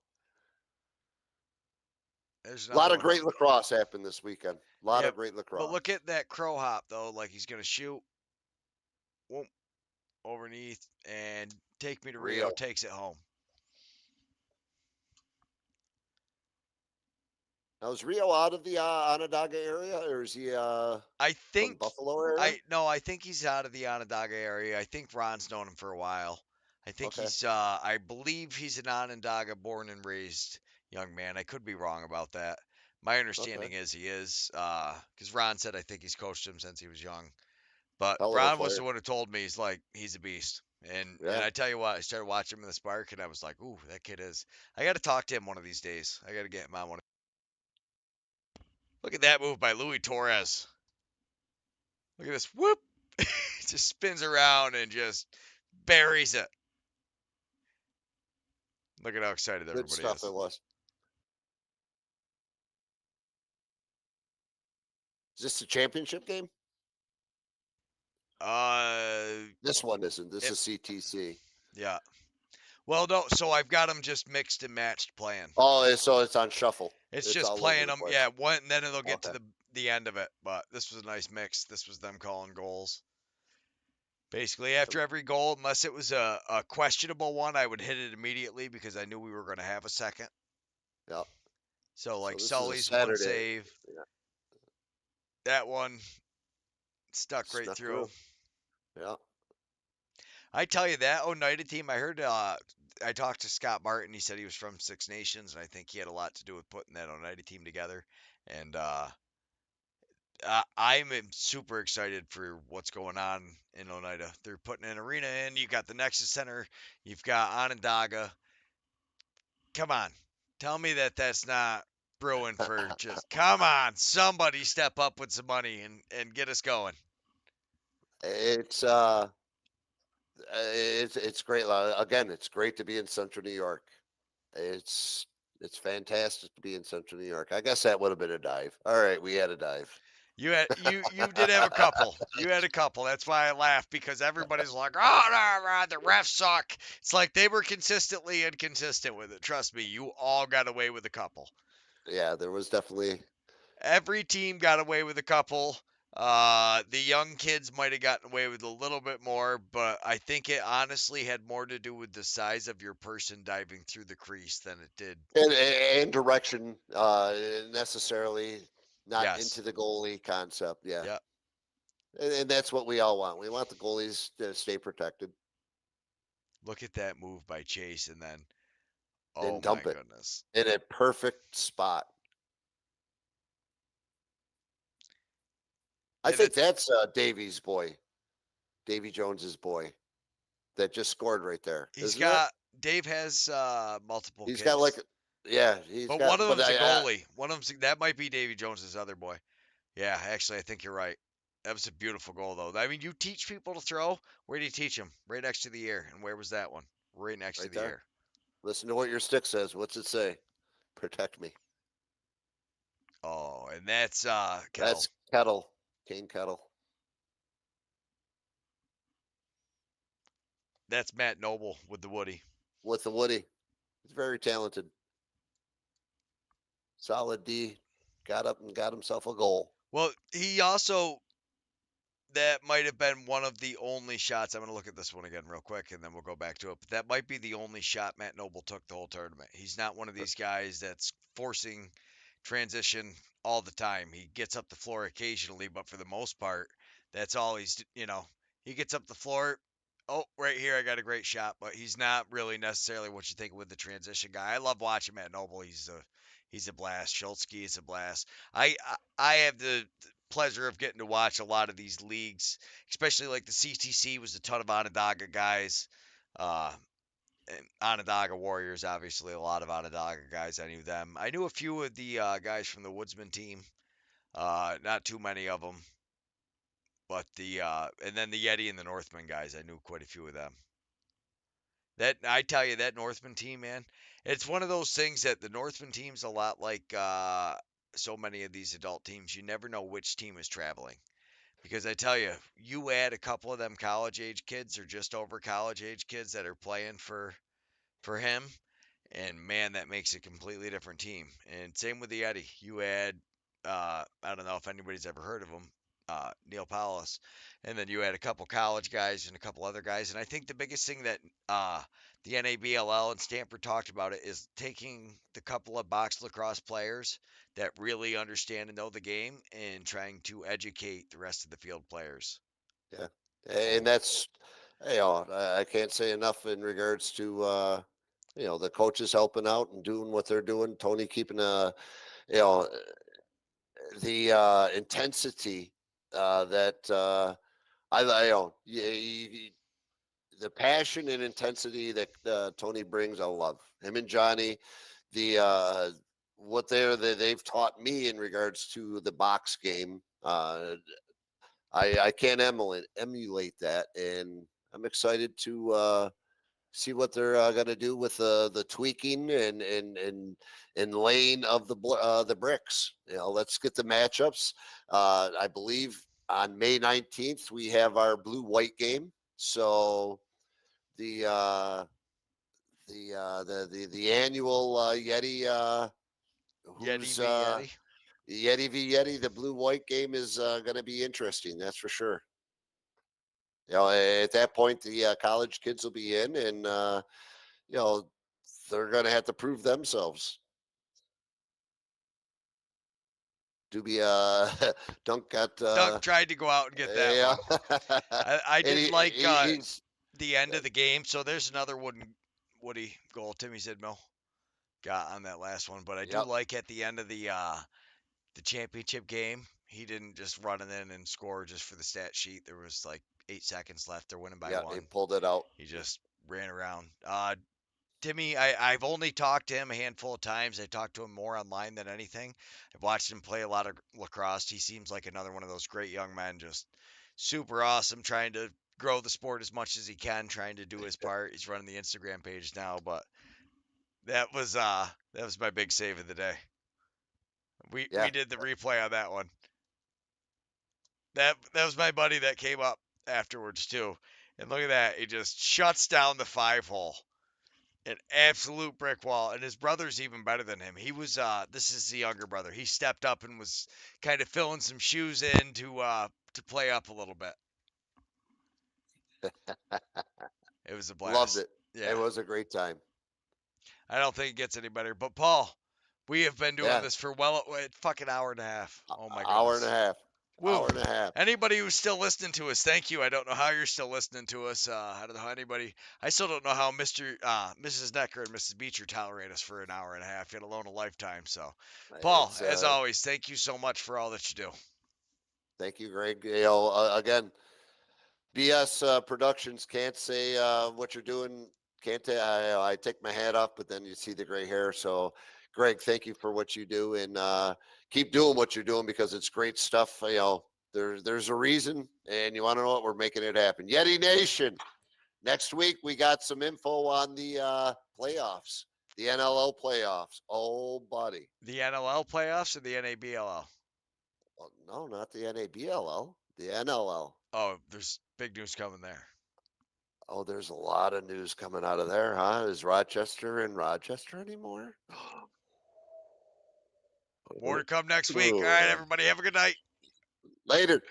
There's a lot another of one. great lacrosse happened this weekend. A lot Yep. of great But lacrosse. look at that crow hop though. Like he's gonna shoot. Whoop, overneath and take me to Rio. Rio. Takes it home. Now is Rio out of the Onondaga area, or is he I from think Buffalo area? I think he's out of the Onondaga area. I think Ron's known him for a while. I think Okay. he's I believe he's an Onondaga born and raised young man. I could be wrong about that. My Okay. understanding is he is because Ron said I think he's coached him since he was young. But Hell of a Ron was player. the one who told me he's a beast. And Yeah. I tell you what, I started watching him in the Spark and I was like, ooh, that kid is. I got to talk to him one of these days. I got to get him on one. Look at that move by Louis Torres. Look at this whoop. Just spins around and just buries it. Look at how excited Good everybody stuff is. it was. Is this a championship game? Uh, This one isn't. This it, is CTC. yeah. Well, no. So I've got them just mixed and matched playing. Oh, so it's on shuffle. It's It's just all over playing the them. place. Yeah, one, and then it'll get to Okay. the end of it. But this was a nice mix. This was them calling goals. Basically, after every goal, unless it was a questionable one, I would hit it immediately because I knew we were going to have a second. Yeah. So So like this is a Sully's one Saturday. save, Yeah. that one stuck right Snuck through. Yeah. I tell you that Oneida team. I heard. I talked to Scott Martin. He said he was from Six Nations, and I think he had a lot to do with putting that Oneida team together. And I'm super excited for what's going on in Oneida. They're putting an arena in. You've got the Nexus Center. You've got Onondaga. Come on, tell me that that's not brewing for just. Come on, somebody step up with some money and get us going. It's great. Again, it's great to be in Central New York. It's it's fantastic to be in Central New York. I guess that would have been a dive. All right, we had a dive. You did have a couple. You had a couple. That's why I laughed because everybody's like, oh, the refs suck. It's like they were consistently inconsistent with it. Trust me, you all got away with a couple. Yeah, there was definitely. Every team got away with a couple. The young kids might have gotten away with a little bit more, but I think it honestly had more to do with the size of your person diving through the crease than it did. And direction, necessarily not Yes. into the goalie concept. Yeah. Yep. And that's what we all want. We want the goalies to stay protected Look at that move by Chase, and then, oh and my dump it goodness. in a perfect spot. I And think it's that's Davy's boy, Davy Jones's boy, that just scored right there, he's isn't it? got Dave has multiple He's got like, kids, yeah, he's but one got. of But them's a goalie. One of them's that might be Davy Jones's other boy. Yeah, actually, I think you're right. That was a beautiful goal, though. I mean, you teach people to throw. Where do you teach them? Right next to the ear. And where was that one? Right next to right the there. ear. Listen to what your stick says. What's it say? Protect me. Oh, and that's Kettle. That's Kettle, Kane Kettle, That's Matt Noble with the Woody. with the Woody. He's very talented, solid D. Got up and got himself a goal. Well, he also that might have been one of the only shots. I'm going to look at this one again real quick and then we'll go back to it. But that might be the only shot Matt Noble took the whole tournament. He's not one of these guys that's forcing transition all the time. He gets up the floor occasionally, but for the most part, that's all he gets up the floor. Oh, right here, I got a great shot, but he's not really necessarily what you think with the transition guy. I love watching Matt Noble. He's a blast. Schultzky is a blast. I have the pleasure of getting to watch a lot of these leagues, especially like the CTC was a ton of Onondaga guys. Uh, and Onondaga Warriors, obviously, a lot of Onondaga guys. I knew them. I knew a few of the guys from the Woodsman team. Not too many of them, but and then the Yeti and the Northman guys. I knew quite a few of them. That I tell you, that Northman team, man, it's one of those things that the Northman team's a lot like so many of these adult teams. You never know which team is traveling. Because I tell you, you add a couple of them college age kids or just over college age kids that are playing for him, and man, that makes a completely different team. And same with the Eddie. You add, I don't know if anybody's ever heard of him, Neil Paulus, and then you add a couple college guys and a couple other guys. And I think the biggest thing that the NABLL and Stanford talked about it is taking the couple of box lacrosse players that really understand and know the game and trying to educate the rest of the field players. Yeah, So and that's, I can't say enough in regards to the coaches helping out and doing what they're doing. Tony keeping you know the intensity that the passion and intensity that Tony brings. I love him and Johnny. The what they've taught me in regards to the box game. I can't emulate that, and I'm excited to see what they're going to do with the tweaking and laying of the bricks. Let's get the matchups. I believe on May 19th we have our blue white game. So the the annual Yeti Yeti who's v Yeti. Yeti v Yeti, the blue white game is going to be interesting. That's for sure. At that point, the college kids will be in, and you know, they're going to have to prove themselves. Do be Dunk got Dunk tried to go out and get that yeah, one. I and did like he's the end of the game. So there's another Woody goal Timmy Zidmill got on that last one. But I do yep, like at the end of the championship game, he didn't just run it in and score just for the stat sheet. There was like 8 seconds left. They're winning by yeah, he one. pulled it out. He just ran around. Timmy, I've only talked to him a handful of times. I talked to him more online than anything. I've watched him play a lot of lacrosse. He seems like another one of those great young men, just super awesome, trying to grow the sport as much as he can, trying to do his part. He's running the Instagram page now, but that was my big save of the day. We Yeah, did the replay on that one. That was my buddy that came up afterwards too. And look at that. He just shuts down the 5 hole. An absolute brick wall, and his brother's even better than him. He was this is the younger brother. He stepped up and was kind of filling some shoes in to play up a little bit. It was a loved blast. it. It Yeah. was a great time. I don't think it gets any better. But Paul, we have been doing Yeah, this for fucking hour and a half. Oh my hour and a goodness. half, Woo. hour and a half. Anybody who's still listening to us, thank you. I don't know how you're still listening to us. I don't know how anybody. I still don't know how Mrs. Necker and Mrs. Beecher tolerate us for an hour and a half, yet alone a lifetime. So, Paul, It's as always, thank you so much for all that you do. Thank you, Greg. Again, BS Productions can't say what you're doing. Can't I take my hat off, but then you see the gray hair. So, Greg, thank you for what you do, and keep doing what you're doing because it's great stuff. There's a reason, and you want to know what, we're making it happen. Yeti Nation. Next week we got some info on the playoffs, the NLL playoffs. Oh, buddy. The NLL playoffs or the NABLL? Well, no, not the NABLL, the NLL. Oh, there's big news coming there. Oh, there's a lot of news coming out of there, huh? Is Rochester in Rochester anymore? More to come next week. All right, everybody, have a good night. Later.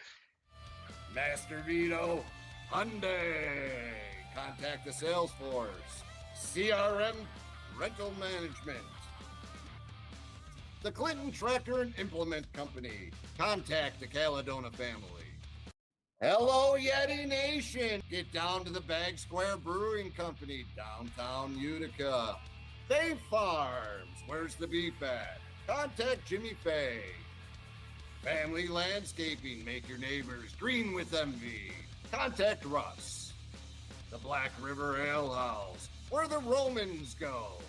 Master Vito Hyundai. Contact the sales force. CRM Rental Management. The Clinton Tractor and Implement Company. Contact the Caledona family. Hello, Yeti Nation. Get down to the Bag Square Brewing Company, downtown Utica. Fay Farms. Where's the beef at? Contact Jimmy Fay. Family Landscaping. Make your neighbors green with envy. Contact Russ. The Black River Ale House. Where the Romans go.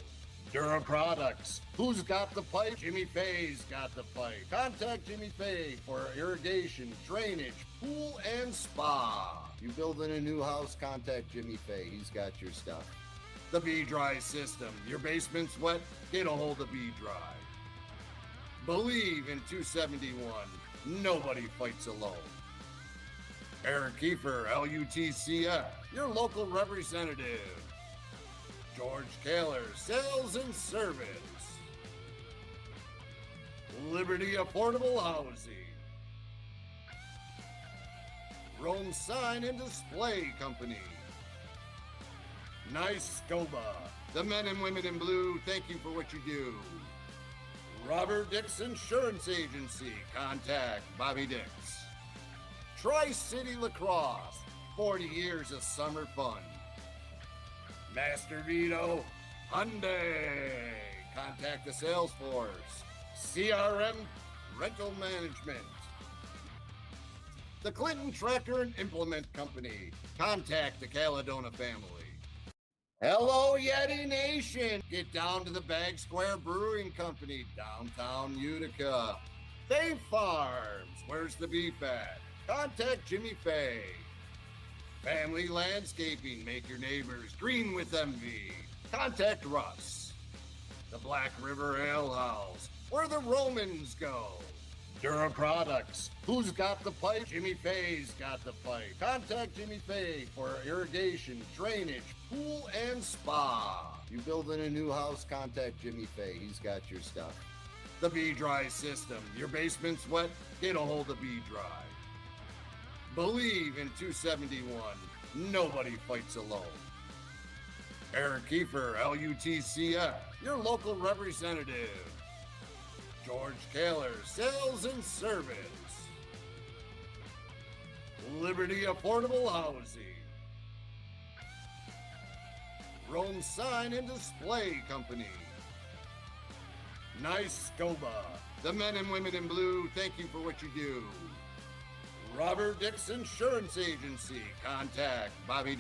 Dura Products. Who's got the pipe? Jimmy Fay's got the pipe. Contact Jimmy Fay for irrigation, drainage, pool, and spa. You building a new house? Contact Jimmy Fay. He's got your stuff. The B-Dry System. Your basement's wet? Get a hold of B-Dry. Believe in 271. Nobody fights alone. Eric Kiefer, LUTCF. Your local representative. George Kaler, Sales and Service. Liberty Affordable Housing. Rome Sign and Display Company. Nice Scoba. The men and women in blue, thank you for what you do. Robert Dix Insurance Agency. Contact Bobby Dix. Tri-City Lacrosse. 40 years of summer fun. Master Vito Hyundai. Contact the sales force. CRM Rental Management. The Clinton Tractor and Implement Company. Contact the Caledona family. Hello, Yeti Nation. Get down to the Bag Square Brewing Company, downtown Utica. Fay Farms. Where's the beef at? Contact Jimmy Fay. Family Landscaping. Make your neighbors green with envy. Contact Russ. The Black River Ale House. Where the Romans go. Dura Products. Who's got the pipe? Jimmy Fay's got the pipe. Contact Jimmy Fay for irrigation, drainage, pool, and spa. You building a new house? Contact Jimmy Fay. He's got your stuff. The B-Dry System. Your basement's wet? Get a hold of B-Dry. Believe in 271. Nobody fights alone. Eric Kiefer, LUTCF. Your local representative. George Kaler, Sales and Service. Liberty Affordable Housing. Rome Sign and Display Company. Nice Scoba. The men and women in blue, thank you for what you do. Robert Dix Insurance Agency. Contact Bobby Dix.